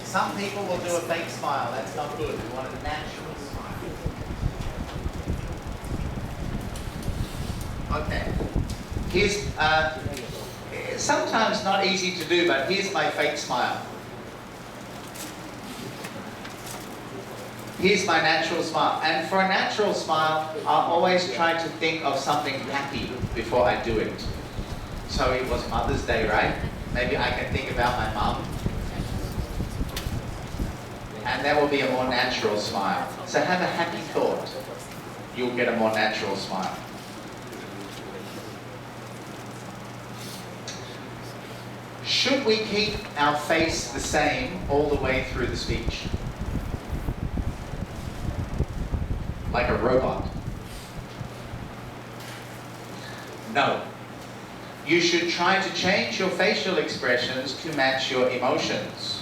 Some people will do a fake smile. That's not good. We want a natural smile. Okay. Here's, sometimes not easy to do, but here's my fake smile. Here's my natural smile. And for a natural smile, I always try to think of something happy before I do it. So it was Mother's Day, right? Maybe I can think about my mum. And that will be a more natural smile. So have a happy thought. You'll get a more natural smile. Should we keep our face the same all the way through the speech? Like a robot? No. You should try to change your facial expressions to match your emotions.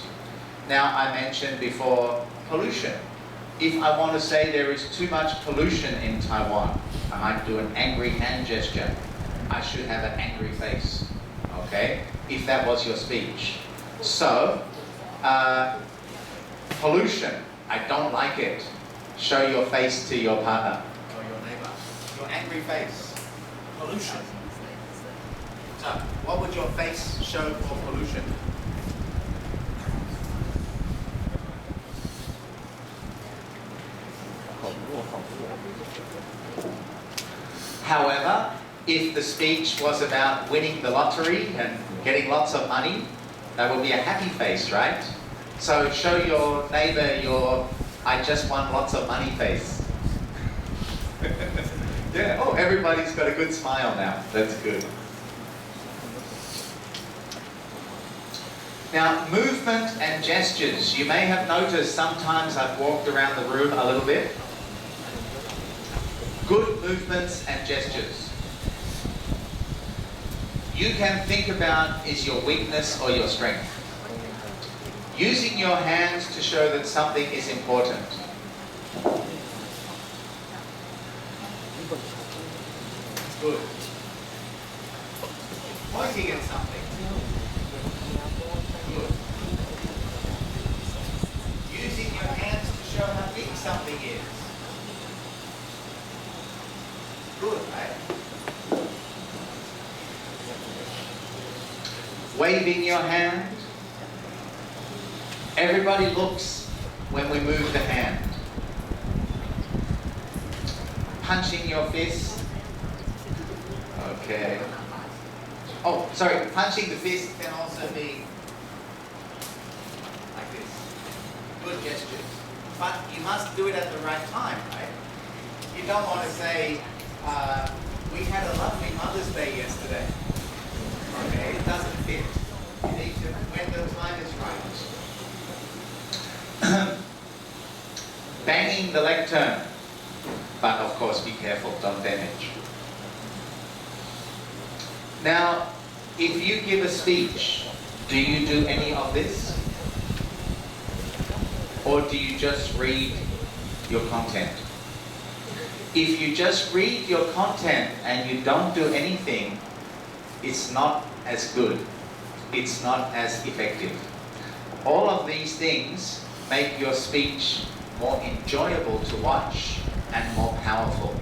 Now, I mentioned before pollution. If I want to say there is too much pollution in Taiwan, I might do an angry hand gesture. I should have an angry face. Okay? If that was your speech. So, pollution, I don't like it. Show your face to your partner or your neighbor. Your angry face. Pollution. So, what would your face show for pollution? However, if the speech was about winning the lottery and getting lots of money, that would be a happy face, right? So show your neighbor your I just won lots of money face. Yeah, oh, everybody's got a good smile now. That's good. Now, movement and gestures. You may have noticed sometimes I've walked around the room a little bit. Good movements and gestures. You can think about is your weakness or your strength. Using your hands to show that something is important. Good. Pointing at something. Good. Waving your hand. Everybody looks when we move the hand. Punching your fist. Okay. Oh, sorry, punching the fist can also be like this. Good gestures. But you must do it at the right time, right? You don't want to say, we had a lovely Mother's Day yesterday. Okay, it doesn't fit. You need to, when the time is right. Banging the lectern. But of course, be careful, don't damage. Now, if you give a speech, do you do any of this? Or do you just read your content? If you just read your content and you don't do anything, it's not as good. It's not as effective. All of these things make your speech more enjoyable to watch and more powerful.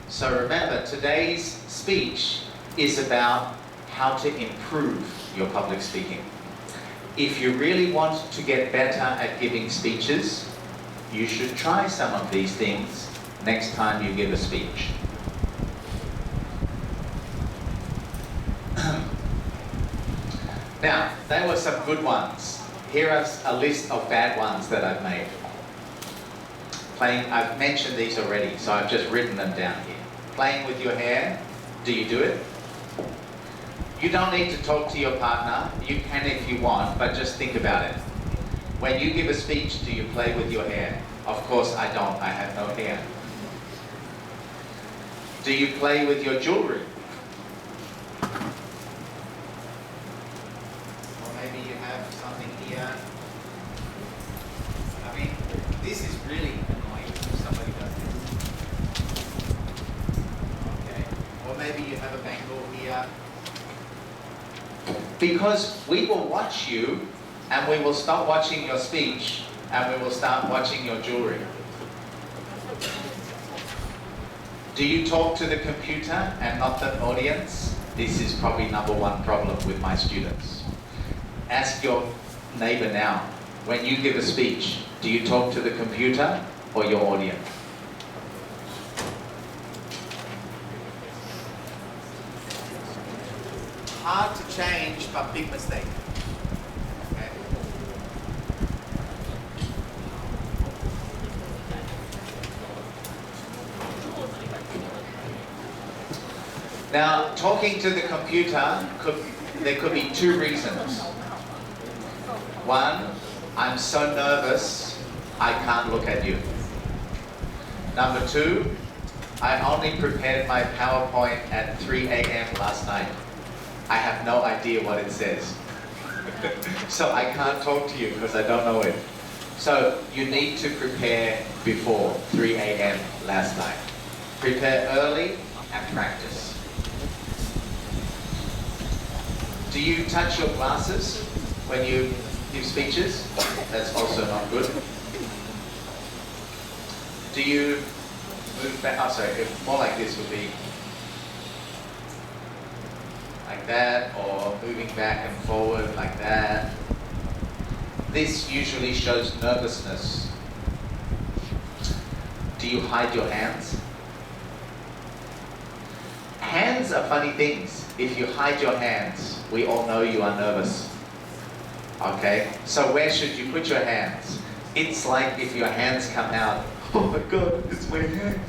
So remember, today's speech is about how to improve your public speaking. If you really want to get better at giving speeches, you should try some of these things next time you give a speech. Now, there were some good ones. Here is a list of bad ones that I've made. I've mentioned these already, so I've just written them down here. Playing with your hair, do you do it? You don't need to talk to your partner. You can if you want, but just think about it. When you give a speech, do you play with your hair? Of course I don't, I have no hair. Do you play with your jewelry? Or maybe you have something here. I mean, this is really annoying if somebody does this. Okay. Or maybe you have a bangle here. Because we will watch you and we will stop watching your speech and we will start watching your jewelry. Do you talk to the computer and not the audience? This is probably number one problem with my students. Ask your neighbor now, when you give a speech, do you talk to the computer or your audience? Hard to change, but big mistake. Okay. Now, talking to the computer, there could be two reasons. One, I'm so nervous, I can't look at you. Number two, I only prepared my PowerPoint at 3 a.m. last night. I have no idea what it says. So I can't talk to you because I don't know it. So you need to prepare before 3 a.m. last night. Prepare early and practice. Do you touch your glasses when you give speeches? That's also not good. Do you move back? Oh, sorry, more like this would be like that, or moving back and forward like that. This usually shows nervousness. Do you hide your hands? Hands are funny things. If you hide your hands, we all know you are nervous. Okay? So where should you put your hands? It's like if your hands come out, oh my God, it's my hand.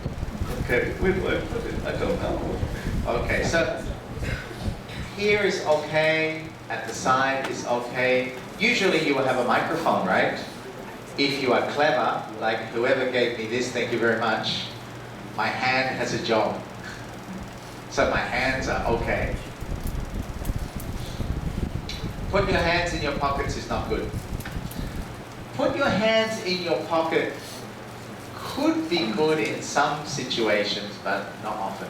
Okay, where do I put it? I don't know. Okay, so here is okay, at the side is okay. Usually you will have a microphone, right? If you are clever, like whoever gave me this, thank you very much. My hand has a job. So my hands are okay. Put your hands in your pockets is not good. Put your hands in your pocket could be good in some situations, but not often.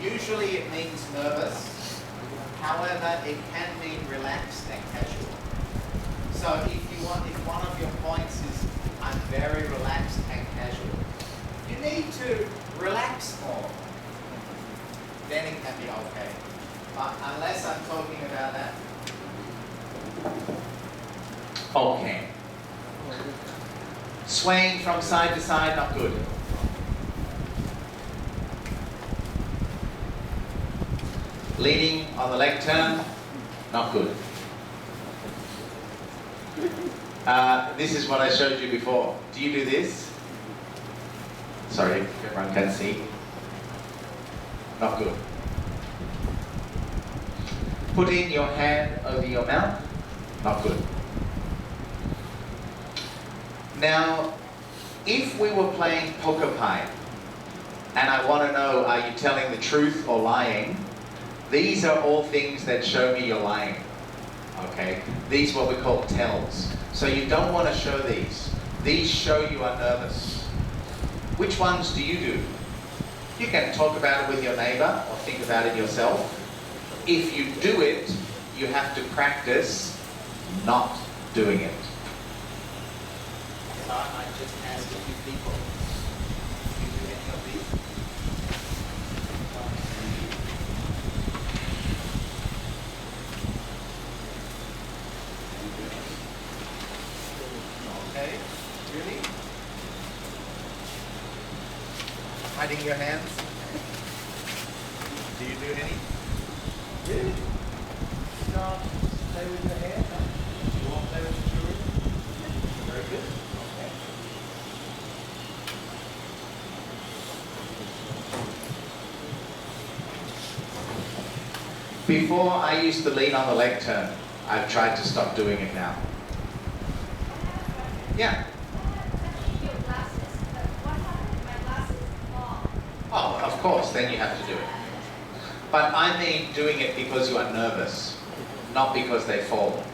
Usually it means nervous. However, it can mean relaxed and casual. So if one of your points is, I'm very relaxed and casual, you need to relax more. then it can be okay. But unless I'm talking about that. Okay. Swaying from side to side, not good. Leaning on the leg turn, not good. This is what I showed you before. Do you do this? Sorry, everyone can see. Not good. Putting your hand over your mouth, not good. Now, if we were playing poker pipe, and I want to know, are you telling the truth or lying? These are all things that show me you're lying. Okay? These are what we call tells. So you don't want to show these. These show you are nervous. Which ones do you do? You can talk about it with your neighbor or think about it yourself. If you do it, you have to practice not doing it. So I just asked a few people, do you do any of these? Okay, really? Hiding your hands? Do you do any? Really? You don't play with your hair? No? You won't play with the jewelry? Very good. Okay. Before I used to lean on the leg turn. I've tried to stop doing it now. Yeah. Your glasses, but what happened if my glasses fall? Oh, of course, then you have to do it. But I mean doing it because you are nervous, not because they fall.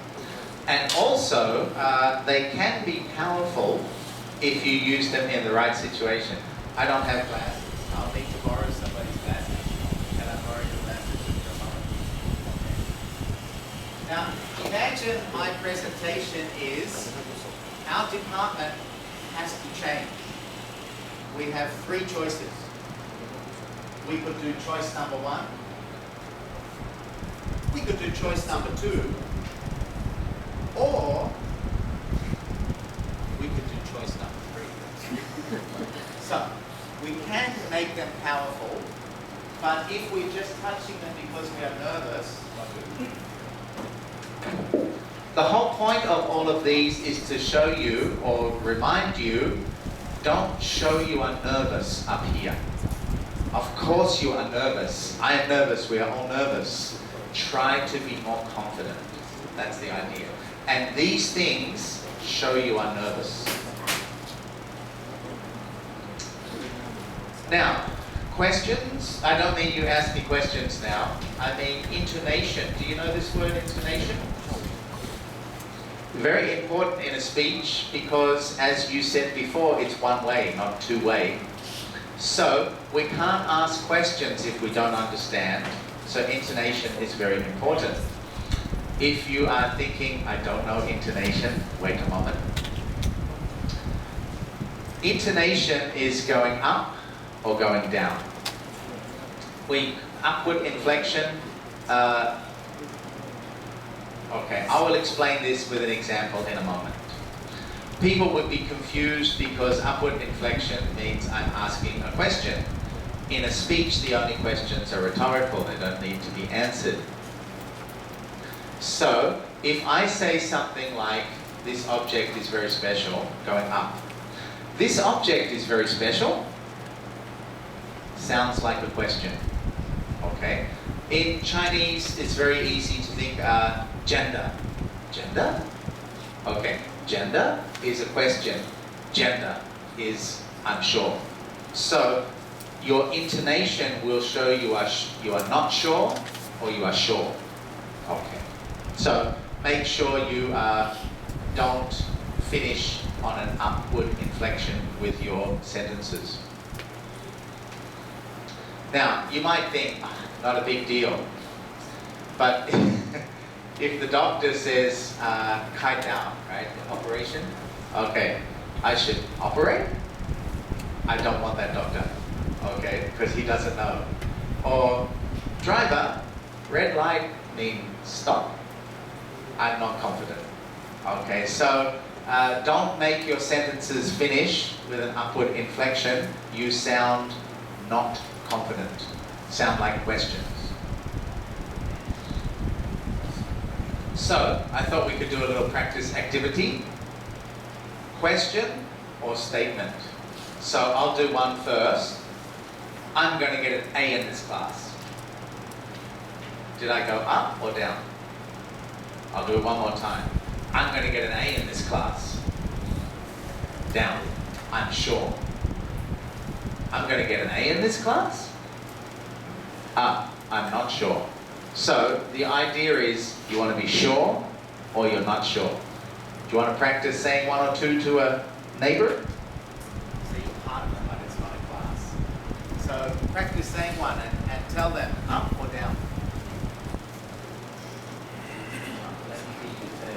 And also, they can be powerful if you use them in the right situation. I don't have glasses. I'll need to borrow somebody's glasses. Can I borrow your glasses for a moment? Okay. Now, imagine my presentation is our department has to change. We have 3 choices. We could do choice number 1. We could do choice number 2. Or we could do choice number 3. So, we can make them powerful, but if we're just touching them because we are nervous, the whole point of all of these is to show you or remind you, don't show you are nervous up here. Of course you are nervous. I am nervous. We are all nervous. Try to be more confident. That's the idea. And these things show you are nervous. Now, questions? I don't mean you ask me questions now. I mean intonation. Do you know this word, intonation? Very important in a speech because, as you said before, it's one way, not two way. So, we can't ask questions if we don't understand. So, intonation is very important. If you are thinking, I don't know intonation, wait a moment. Intonation is going up or going down. Upward inflection, okay, I will explain this with an example in a moment. People would be confused because upward inflection means I'm asking a question. In a speech, the only questions are rhetorical, they don't need to be answered. So, if I say something like, this object is very special, going up. This object is very special, sounds like a question, okay? In Chinese, it's very easy to think gender. Gender? Okay, gender is a question. Gender is unsure. So, your intonation will show you are not sure or you are sure. Okay. So, make sure you don't finish on an upward inflection with your sentences. Now, you might think, not a big deal. But if the doctor says, kai down, right, operation, okay, I should operate? I don't want that doctor, okay, because he doesn't know. Or Driver, red light means stop. I'm not confident. Okay, so don't make your sentences finish with an upward inflection. You sound not confident. Sound like questions. So, I thought we could do a little practice activity. Question or statement. So, I'll do one first. I'm going to get an A in this class. Did I go up or down? I'll do it one more time. I'm going to get an A in this class. Down. I'm sure. I'm going to get an A in this class? Up. I'm not sure. So the idea is you want to be sure or you're not sure. Do you want to practice saying one or two to a neighbor? So you're part of them, but it's not a class. So practice saying one and tell them up or down. Let me say,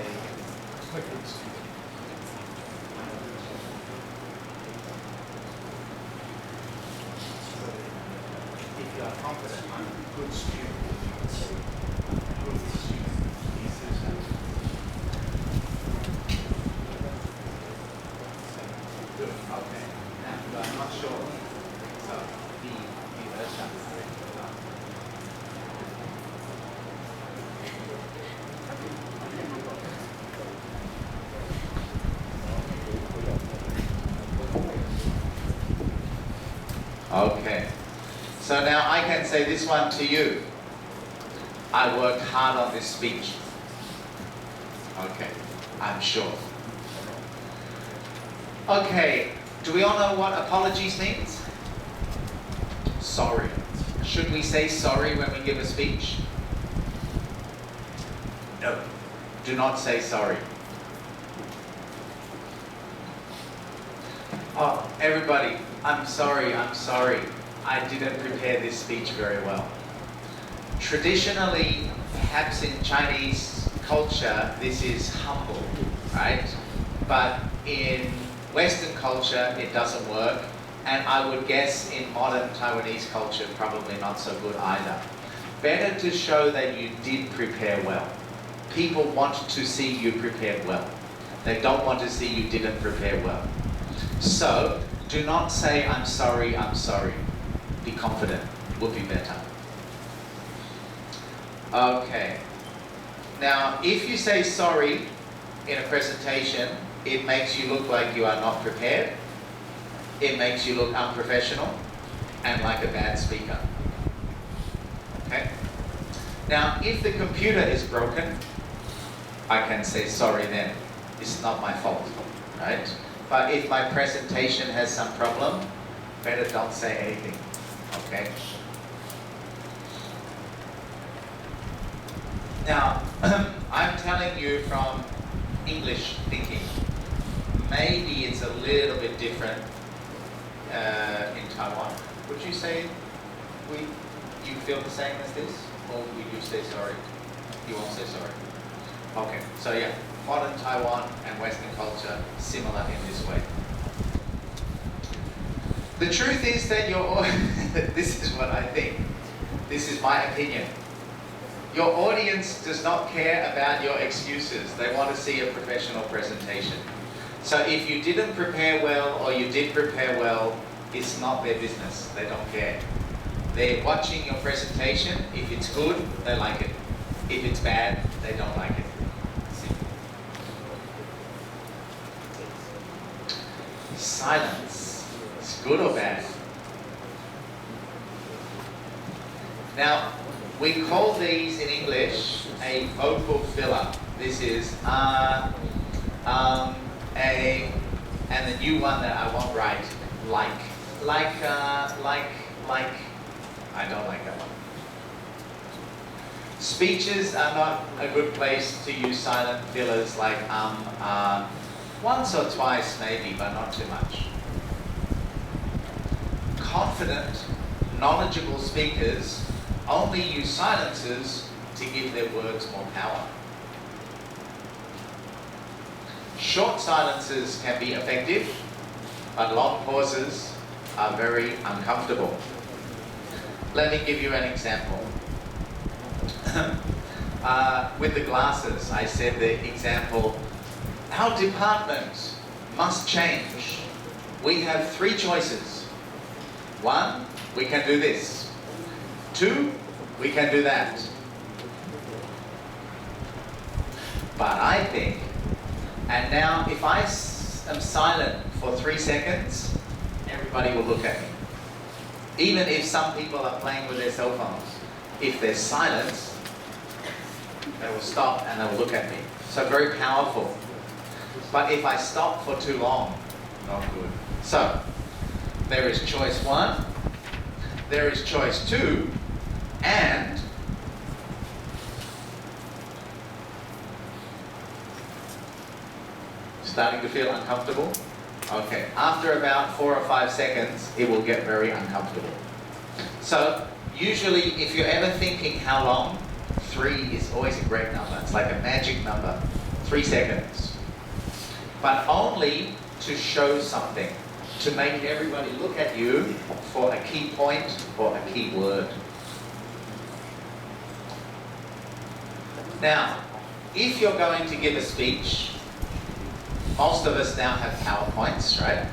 if you are confident, I'm a good student. Good student. He says that. Good. Okay. And I'm not sure. So the version. Okay. So now I can say this one to you. I worked hard on this speech. Okay, I'm sure. Okay, do we all know what apologies means? Sorry. Should we say sorry when we give a speech? No. Do not say sorry. Oh, everybody, I'm sorry. I didn't prepare this speech very well. Traditionally, perhaps in Chinese culture, this is humble, right? But in Western culture, it doesn't work. And I would guess in modern Taiwanese culture, probably not so good either. Better to show that you did prepare well. People want to see you prepared well. They don't want to see you didn't prepare well. So, do not say, I'm sorry. Be confident, would be better. Okay. Now, if you say sorry in a presentation, it makes you look like you are not prepared. It makes you look unprofessional and like a bad speaker. Okay? Now, if the computer is broken, I can say sorry then. It's not my fault, right? But if my presentation has some problem, better don't say anything. Okay? Now, I'm telling you from English thinking. Maybe it's a little bit different in Taiwan. Would you say you feel the same as this? Or would you say sorry? You won't say sorry. Okay, so yeah, modern Taiwan and Western culture, similar in this way. The truth is that this is what I think. This is my opinion. Your audience does not care about your excuses. They want to see a professional presentation. So if you didn't prepare well or you did prepare well, it's not their business. They don't care. They're watching your presentation. If it's good, they like it. If it's bad, they don't like it. Silence. It's good or bad? Now, we call these in English a vocal filler. This is a, and the new one that I won't write, like. I don't like that one. Speeches are not a good place to use silent fillers like once or twice maybe, but not too much. Confident, knowledgeable speakers only use silences to give their words more power. Short silences can be effective, but long pauses are very uncomfortable. Let me give you an example. with the glasses, I said the example, our department must change. We have 3 choices. 1, we can do this. 2, we can do that. But I think, and now if I am silent for 3 seconds, everybody will look at me. Even if some people are playing with their cell phones, if there's silence, they will stop and they will look at me. So very powerful. But if I stop for too long, not good. So, there is choice 1, there is choice 2, and starting to feel uncomfortable? Okay, after about 4 or 5 seconds, it will get very uncomfortable. So, usually if you're ever thinking how long, 3 is always a great number. It's like a magic number, 3 seconds. But only to show something, to make everybody look at you for a key point or a key word. Now, if you're going to give a speech, most of us now have PowerPoints, right?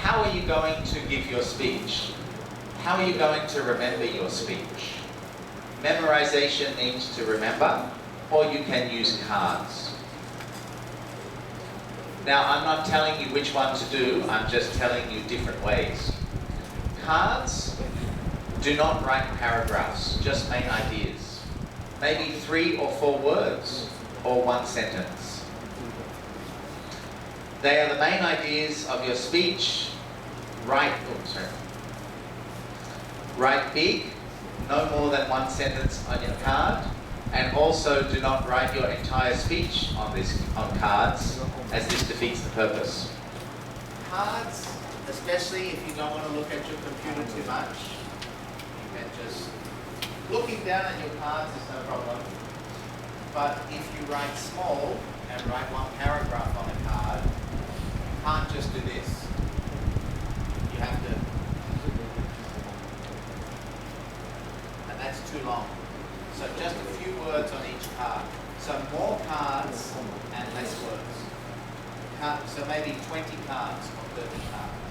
How are you going to give your speech? How are you going to remember your speech? Memorization means to remember, or you can use cards. Now, I'm not telling you which one to do, I'm just telling you different ways. Cards do not write paragraphs, just main ideas. Maybe 3 or 4 words, or 1 sentence. They are the main ideas of your speech. Write big, no more than 1 sentence on your card. And also do not write your entire speech on cards, as this defeats the purpose. Cards, especially if you don't want to look at your computer too much, you can just, looking down at your cards is no problem. But if you write small and write 1 paragraph on a card, you can't just do this. You have to, and that's too long. So just a few words on each card. So more cards and less words. So maybe 20 cards or 30 cards.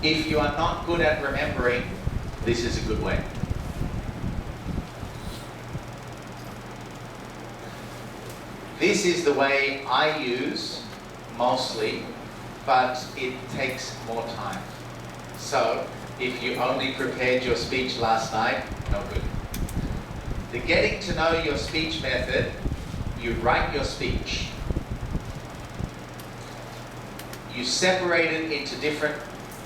If you are not good at remembering, this is a good way. This is the way I use mostly, but it takes more time. So if you only prepared your speech last night, no good. The getting to know your speech method, you write your speech. You separate it into different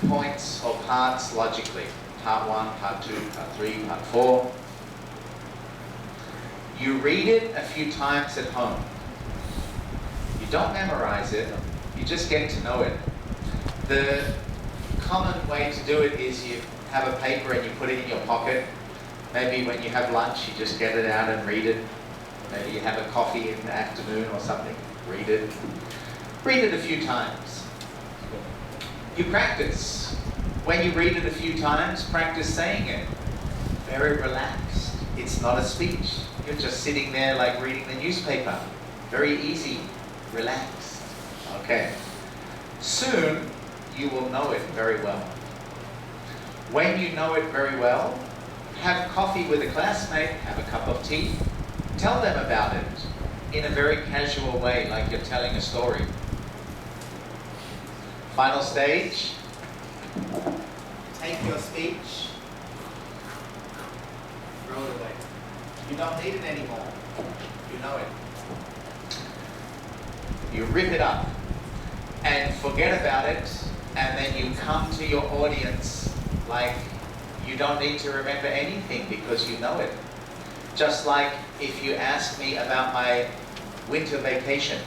points or parts logically. Part 1, part 2, part 3, part 4. You read it a few times at home. You don't memorize it, you just get to know it. The common way to do it is you have a paper and you put it in your pocket. Maybe when you have lunch, you just get it out and read it. Maybe you have a coffee in the afternoon or something, read it. Read it a few times. You practice. When you read it a few times, practice saying it. Very relaxed. It's not a speech. You're just sitting there like reading the newspaper. Very easy, relaxed. Okay. Soon, you will know it very well. When you know it very well, have coffee with a classmate, have a cup of tea, tell them about it in a very casual way, like you're telling a story. Final stage, take your speech, throw it away. You don't need it anymore. You know it. You rip it up and forget about it, and then you come to your audience like you don't need to remember anything because you know it. Just like if you ask me about my winter vacation,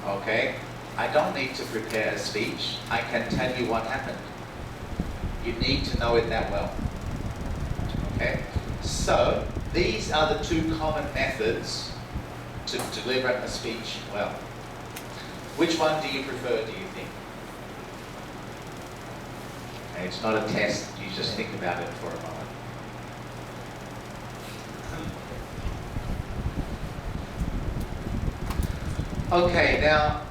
okay? I don't need to prepare a speech. I can tell you what happened. You need to know it that well. Okay? So, these are the 2 common methods to deliver a speech well. Which one do you prefer, do you think? Okay, it's not a test, you just think about it for a moment. Okay, now,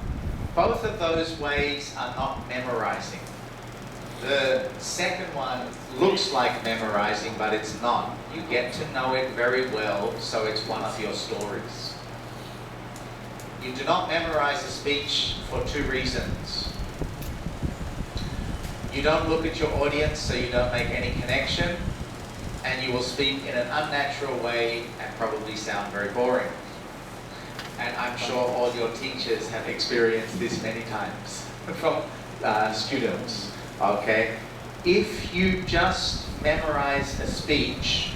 both of those ways are not memorizing. The second one looks like memorizing, but it's not. You get to know it very well, so it's one of your stories. You do not memorize a speech for two reasons. You don't look at your audience, so you don't make any connection, and you will speak in an unnatural way and probably sound very boring. And I'm sure all your teachers have experienced this many times from students, okay? If you just memorize a speech,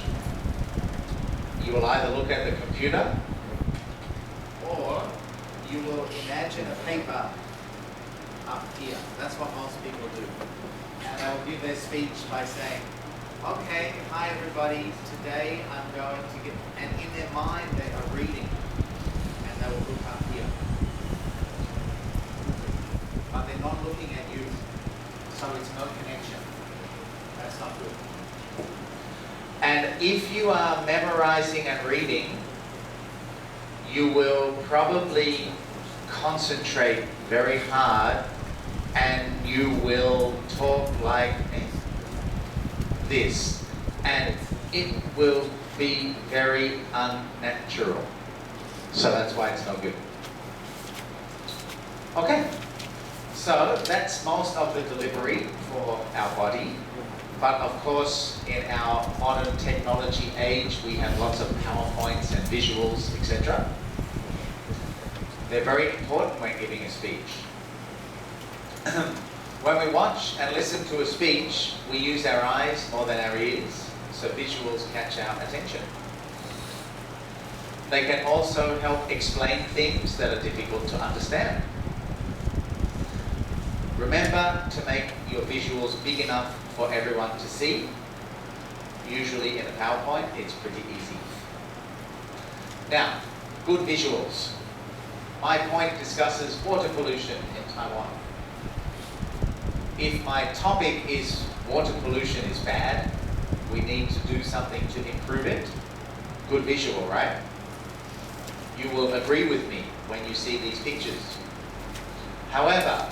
you will either look at the computer or you will imagine a paper up here. That's what most people do. And they will give their speech by saying, okay, hi everybody, today I'm going to get, and in their mind they are reading. They will look up here. But they're not looking at you, so it's no connection. That's not good. And if you are memorizing and reading, you will probably concentrate very hard and you will talk like this. And it will be very unnatural. So that's why it's no good. Okay, so that's most of the delivery for our body. But of course, in our modern technology age, we have lots of PowerPoints and visuals, etc. They're very important when giving a speech. When we watch and listen to a speech, we use our eyes more than our ears, so visuals catch our attention. They can also help explain things that are difficult to understand. Remember to make your visuals big enough for everyone to see. Usually in a PowerPoint, it's pretty easy. Now, good visuals. My point discusses water pollution in Taiwan. If my topic is water pollution is bad, we need to do something to improve it. Good visual, right? You will agree with me when you see these pictures. However,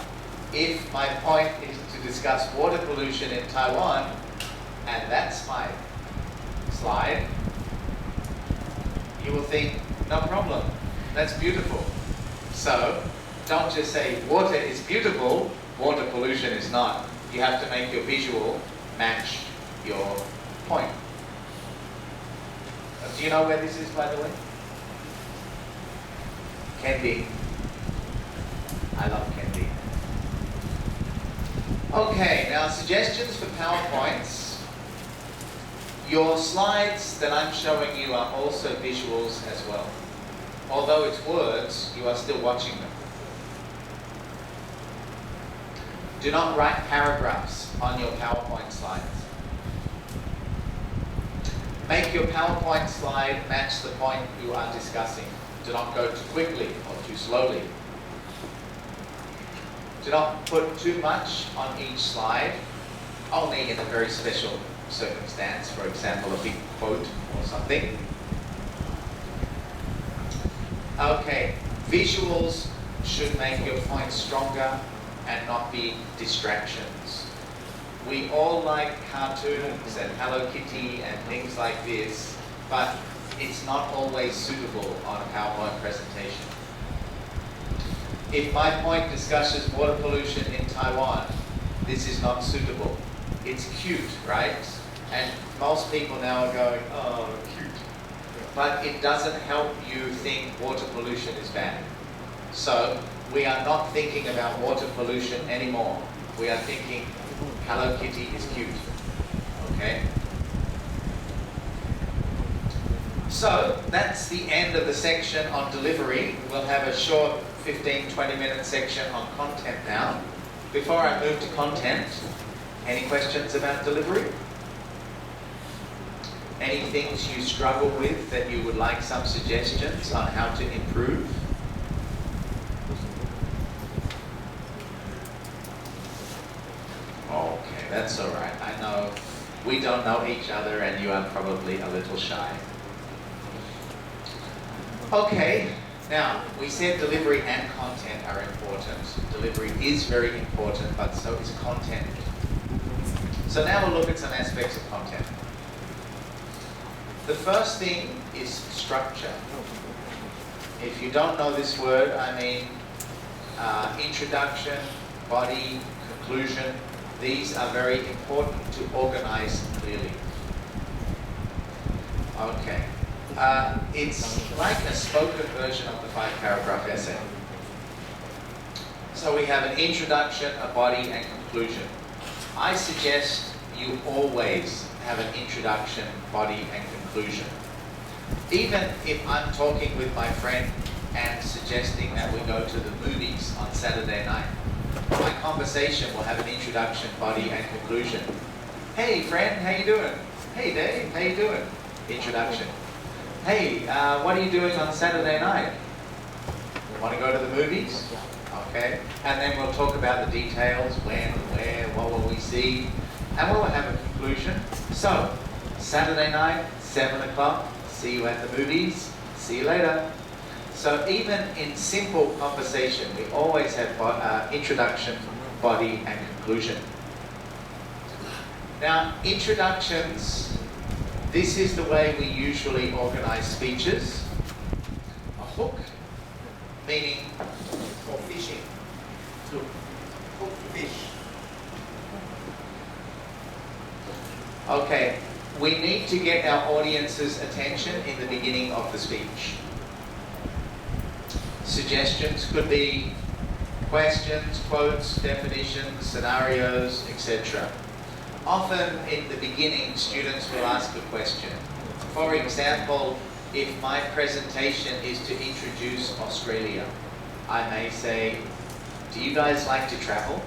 if my point is to discuss water pollution in Taiwan, and that's my slide, you will think, no problem, that's beautiful. So, don't just say water is beautiful, water pollution is not. You have to make your visual match your point. Do you know where this is, by the way? Candy. I love candy. Okay, now suggestions for PowerPoints. Your slides that I'm showing you are also visuals as well. Although it's words, you are still watching them. Do not write paragraphs on your PowerPoint slides. Make your PowerPoint slide match the point you are discussing. Do not go too quickly or too slowly. Do not put too much on each slide, only in a very special circumstance, for example, a big quote or something. Okay, visuals should make your point stronger and not be distractions. We all like cartoons and Hello Kitty and things like this, but it's not always suitable on a PowerPoint presentation. If my point discusses water pollution in Taiwan, this is not suitable. It's cute, right? And most people now are going, oh, cute. But it doesn't help you think water pollution is bad. So we are not thinking about water pollution anymore. We are thinking Hello Kitty is cute, okay? So that's the end of the section on delivery. We'll have a short 15-20 minute section on content now. Before I move to content, any questions about delivery? Any things you struggle with that you would like some suggestions on how to improve? Okay, that's all right. I know we don't know each other and you are probably a little shy. Okay, Now, we said delivery and content are important. Delivery is very important, but so is content. So now we'll look at some aspects of content. The first thing is structure. If you don't know this word, I mean introduction, body, conclusion. These are very important to organize clearly. Okay. It's like a spoken version of the 5-paragraph essay. So we have an introduction, a body, and conclusion. I suggest you always have an introduction, body, and conclusion. Even if I'm talking with my friend and suggesting that we go to the movies on Saturday night, my conversation will have an introduction, body, and conclusion. Hey friend, how you doing? Hey Dave, how you doing? Introduction. Hey, what are you doing on Saturday night? Want to go to the movies? Okay. And then we'll talk about the details, when, where, what will we see, and we'll have a conclusion. So, Saturday night, 7 o'clock, see you at the movies, see you later. So even in simple conversation, we always have introduction, body, and conclusion. Now, introductions, this is the way we usually organize speeches. A hook, meaning for fishing. Hook fish. Okay, we need to get our audience's attention in the beginning of the speech. Suggestions could be questions, quotes, definitions, scenarios, etc. Often in the beginning, students will ask a question. For example, if my presentation is to introduce Australia, I may say, do you guys like to travel?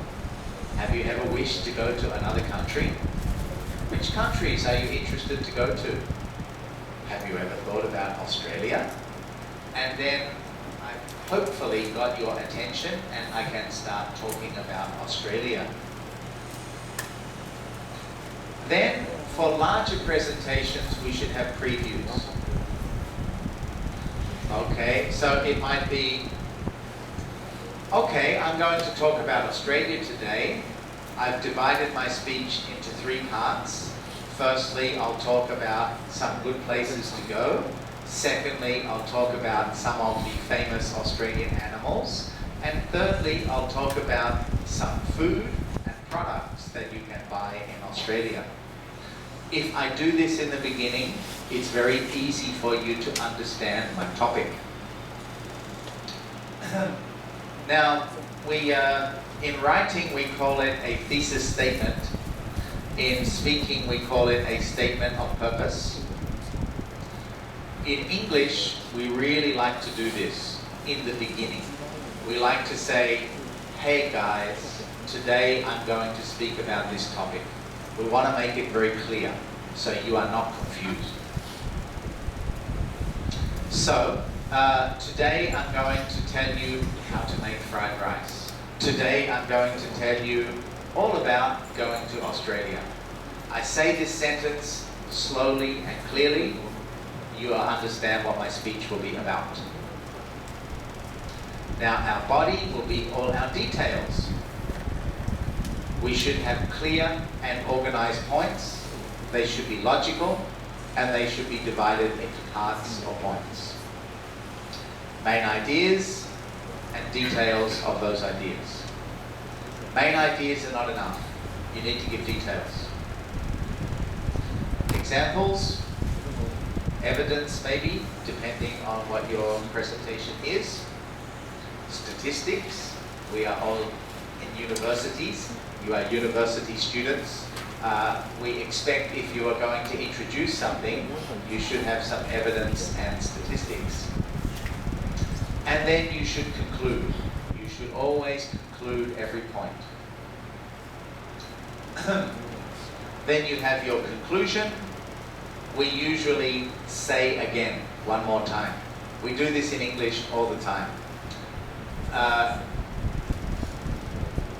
Have you ever wished to go to another country? Which countries are you interested to go to? Have you ever thought about Australia? And then I've hopefully got your attention and I can start talking about Australia. Then, for larger presentations, we should have previews. Okay, so it might be, okay, I'm going to talk about Australia today. I've divided my speech into 3 parts. Firstly, I'll talk about some good places to go. Secondly, I'll talk about some of the famous Australian animals. And thirdly, I'll talk about some food and products that you can buy in Australia. If I do this in the beginning, it's very easy for you to understand my topic. Now, in writing we call it a thesis statement. In speaking we call it a statement of purpose. In English, we really like to do this in the beginning. We like to say, hey guys, today I'm going to speak about this topic. We want to make it very clear so you are not confused. So, today I'm going to tell you how to make fried rice. Today I'm going to tell you all about going to Australia. I say this sentence slowly and clearly. You will understand what my speech will be about. Now our body will be all our details. We should have clear and organized points. They should be logical and they should be divided into parts or points. Main ideas and details of those ideas. Main ideas are not enough. You need to give details. Examples, evidence maybe, depending on what your presentation is. Statistics, we are all in universities. You are university students. We expect if you are going to introduce something, you should have some evidence and statistics. And then you should conclude. You should always conclude every point. Then you have your conclusion. We usually say again, one more time. We do this in English all the time.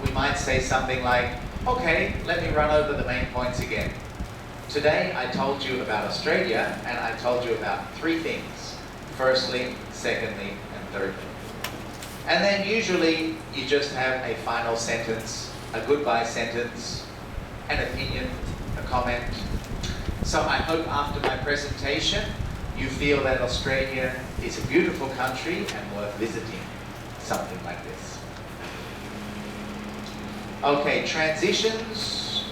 We might say something like, okay, let me run over the main points again. Today I told you about Australia and I told you about 3 things. firstly, secondly, and thirdly. And then usually you just have a final sentence, a goodbye sentence, an opinion, a comment. So I hope after my presentation you feel that Australia is a beautiful country and worth visiting, something like this. Okay, transitions.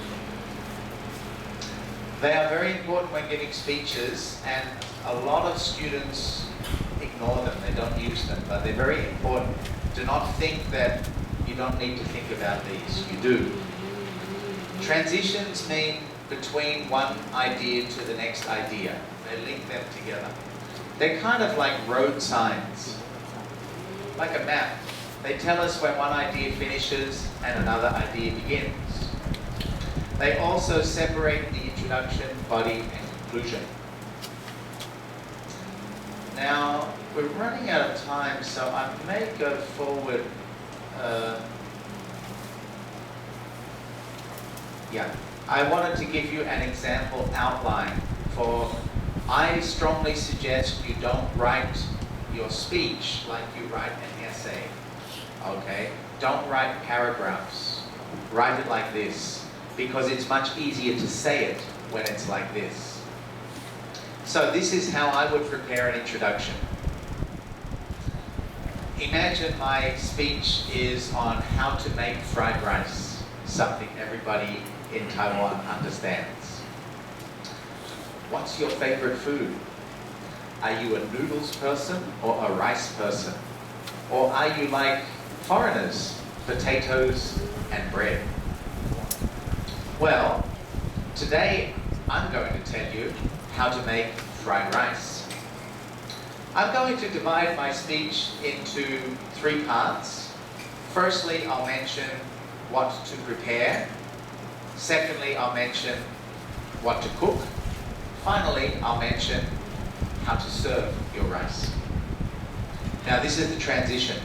They are very important when giving speeches, and a lot of students ignore them, they don't use them, but they're very important. Do not think that you don't need to think about these, you do. Transitions mean between one idea to the next idea. They link them together. They're kind of like road signs, like a map. They tell us when one idea finishes and another idea begins. They also separate the introduction, body, and conclusion. Now, we're running out of time, so I may go forward. I wanted to give you an example outline for, I strongly suggest you don't write your speech like you write an essay, okay? Don't write paragraphs. Write it like this, because it's much easier to say it when it's like this. So this is how I would prepare an introduction. Imagine my speech is on how to make fried rice, something everybody in Taiwan understands. What's your favorite food? Are you a noodles person or a rice person? Or are you like foreigners, potatoes and bread? Well, today I'm going to tell you how to make fried rice. I'm going to divide my speech into 3 parts. Firstly, I'll mention what to prepare. Secondly, I'll mention what to cook. Finally, I'll mention how to serve your rice. Now, this is the transition.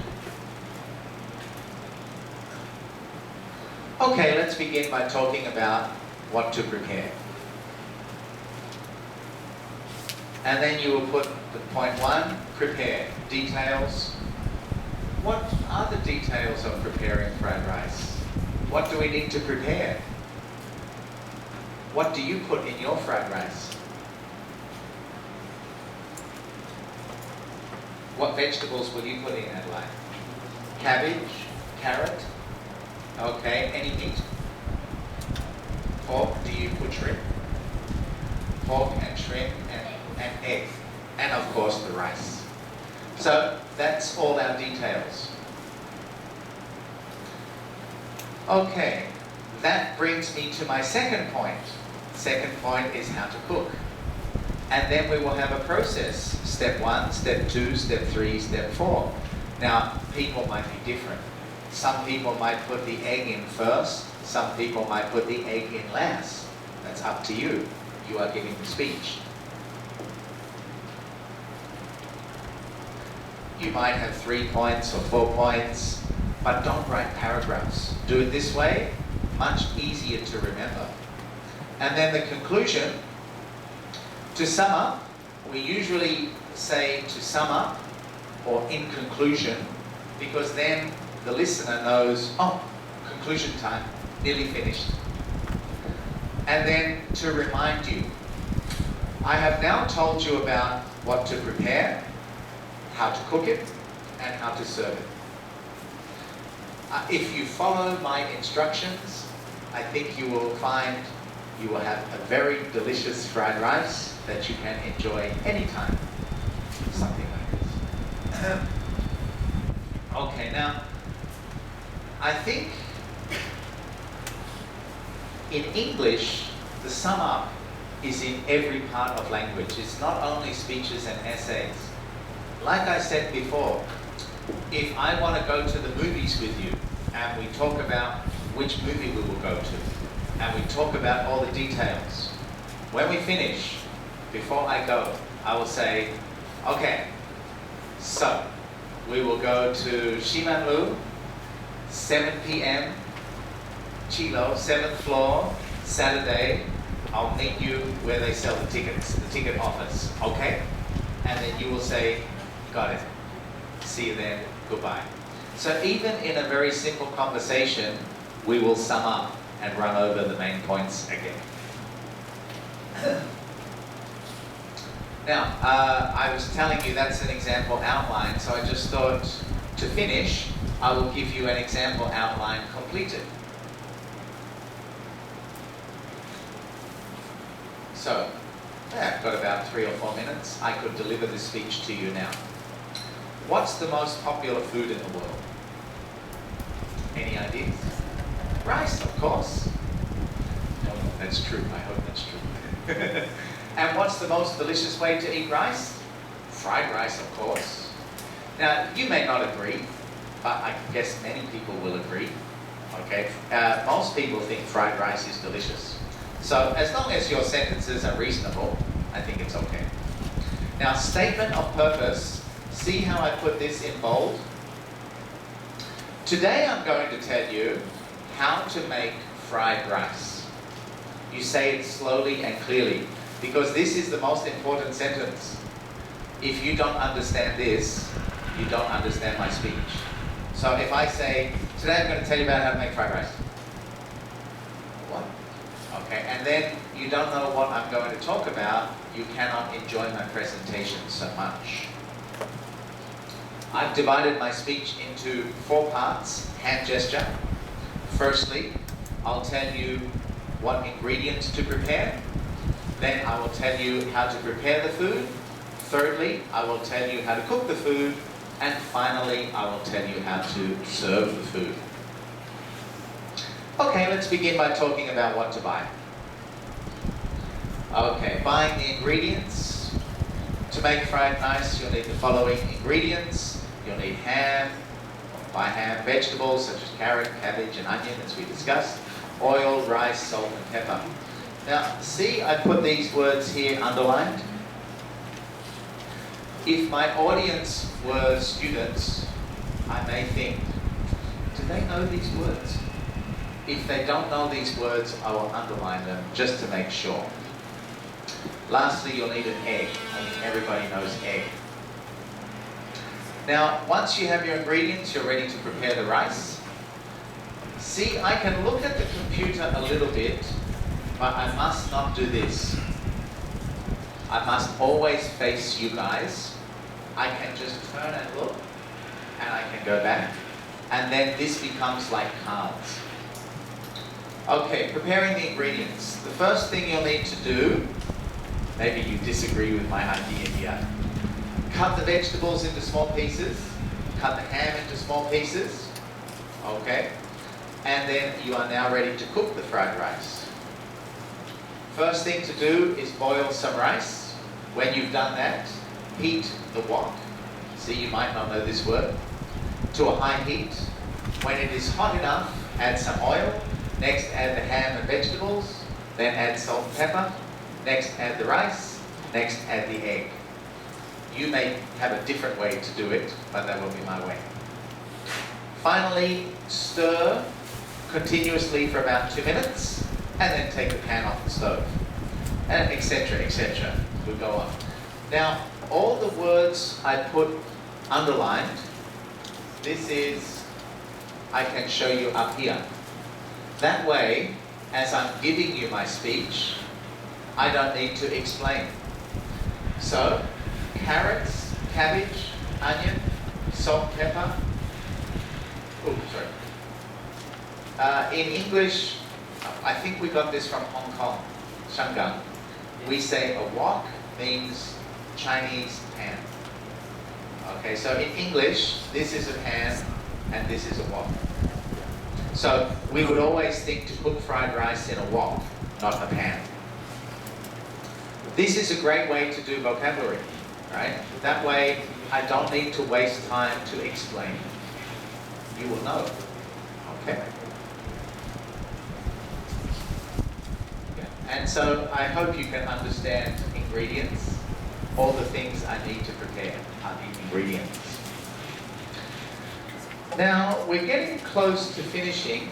Okay, let's begin by talking about what to prepare. And then you will put the point 1, prepare, details. What are the details of preparing fried rice? What do we need to prepare? What do you put in your fried rice? What vegetables will you put in, Adelaide? Cabbage, carrot, okay, any meat? Pork, do you put shrimp? Pork and shrimp and egg, and of course the rice. So that's all our details. Okay, that brings me to my second point. Second point is how to cook. And then we will have a process. Step 1, step 2, step 3, step 4. Now, people might be different. Some people might put the egg in first. Some people might put the egg in last. That's up to you. You are giving the speech. You might have 3 points or 4 points, but don't write paragraphs. Do it this way, much easier to remember. And then the conclusion, to sum up, we usually say to sum up or in conclusion, because then the listener knows, oh, conclusion time, nearly finished. And then to remind you, I have now told you about what to prepare, how to cook it, and how to serve it. If you follow my instructions, I think you will find you will have a very delicious fried rice that you can enjoy anytime. Something like this. Okay, now, I think in English, the sum up is in every part of language. It's not only speeches and essays. Like I said before, if I want to go to the movies with you and we talk about which movie we will go to and we talk about all the details, when we finish, before I go, I will say, okay, so we will go to Shimanlu, 7 p.m., Chilo, 7th floor, Saturday. I'll meet you where they sell the tickets, the ticket office, okay? and then you will say, got it. See you then, goodbye. So even in a very simple conversation, we will sum up and run over the main points again. Now, I was telling you that's an example outline, so I just thought to finish, I will give you an example outline completed. So, I've got about 3 or 4 minutes. I could deliver this speech to you now. What's the most popular food in the world? Any ideas? Rice, of course. No, that's true. I hope that's true. And what's the most delicious way to eat rice? Fried rice, of course. Now, you may not agree, but I guess many people will agree. Okay, most people think fried rice is delicious. So as long as your sentences are reasonable, I think it's okay. Now, statement of purpose. See how I put this in bold? Today I'm going to tell you how to make fried rice. You say it slowly and clearly, because this is the most important sentence. If you don't understand this, you don't understand my speech. So if I say, today I'm going to tell you about how to make fried rice. What? Okay, and then you don't know what I'm going to talk about, you cannot enjoy my presentation so much. I've divided my speech into 4 parts. Hand gesture. Firstly, I'll tell you what ingredients to prepare. Then I will tell you how to prepare the food. Thirdly, I will tell you how to cook the food. And finally, I will tell you how to serve the food. Okay, let's begin by talking about what to buy. Okay, buying the ingredients. To make fried rice, you'll need the following ingredients. You'll need ham, buy ham, vegetables such as carrot, cabbage, and onion, as we discussed, oil, rice, salt, and pepper. Now, see, I put these words here underlined. If my audience were students, I may think, do they know these words? If they don't know these words, I will underline them just to make sure. Lastly, you'll need an egg. I mean, everybody knows egg. Now, once you have your ingredients, you're ready to prepare the rice. See, I can look at the computer a little bit, but I must not do this. I must always face you guys. I can just turn and look, and I can go back. And then this becomes like cards. Okay, preparing the ingredients. The first thing you'll need to do, maybe you disagree with my idea here. Cut the vegetables into small pieces. Cut the ham into small pieces. Okay? And then you are now ready to cook the fried rice. First thing to do is boil some rice. When you've done that, heat the wok. See, you might not know this word. To a high heat. When it is hot enough, add some oil. Next, add the ham and vegetables. Then add salt and pepper. Next, add the rice. Next, add the egg. You may have a different way to do it, but that will be my way. Finally, stir continuously for about 2 minutes, and then take the pan off the stove, and etc., etc. We'll go on. Now, all the words I put underlined, this is, I can show you up here. That way, as I'm giving you my speech, I don't need to explain. So, carrots, cabbage, onion, salt, pepper. Oh, sorry. In English, I think we got this from Hong Kong, Shangang. We say a wok means Chinese pan. Okay, so in English, this is a pan and this is a wok. So we would always think to cook fried rice in a wok, not a pan. This is a great way to do vocabulary, right? That way, I don't need to waste time to explain. You will know, okay? Yeah. And so I hope you can understand ingredients. All the things I need to prepare are the ingredients. Now, we're getting close to finishing.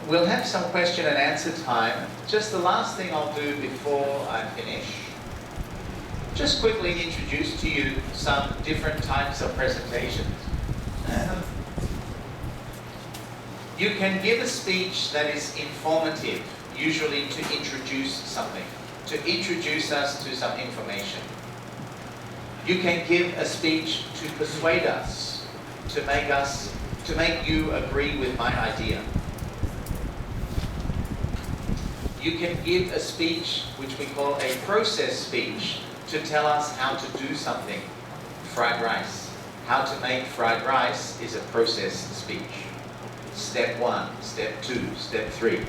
We'll have some question and answer time. Just the last thing I'll do before I finish. just quickly introduce to you some different types of presentations. You can give a speech that is informative, usually to introduce something, to introduce us to some information. You can give a speech to persuade us, to make you agree with my idea. You can give a speech which we call a process speech to tell us how to do something. Fried rice. How to make fried rice is a process speech. Step 1, step 2, step 3.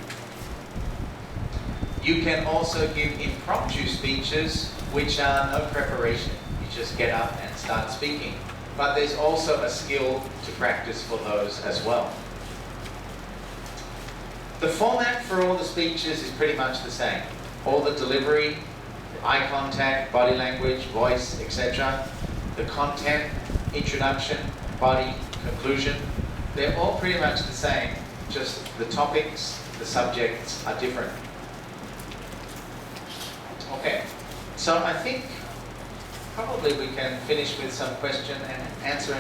You can also give impromptu speeches which are no preparation. You just get up and start speaking. But there's also a skill to practice for those as well. The format for all the speeches is pretty much the same. All the delivery, eye contact, body language, voice, etc. The content, introduction, body, conclusion, they're all pretty much the same, just the topics, the subjects are different. Okay, so I think probably we can finish with some question and answer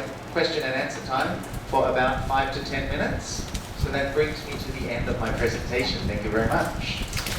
time for about 5 to 10 minutes. So that brings me to the end of my presentation. Thank you very much.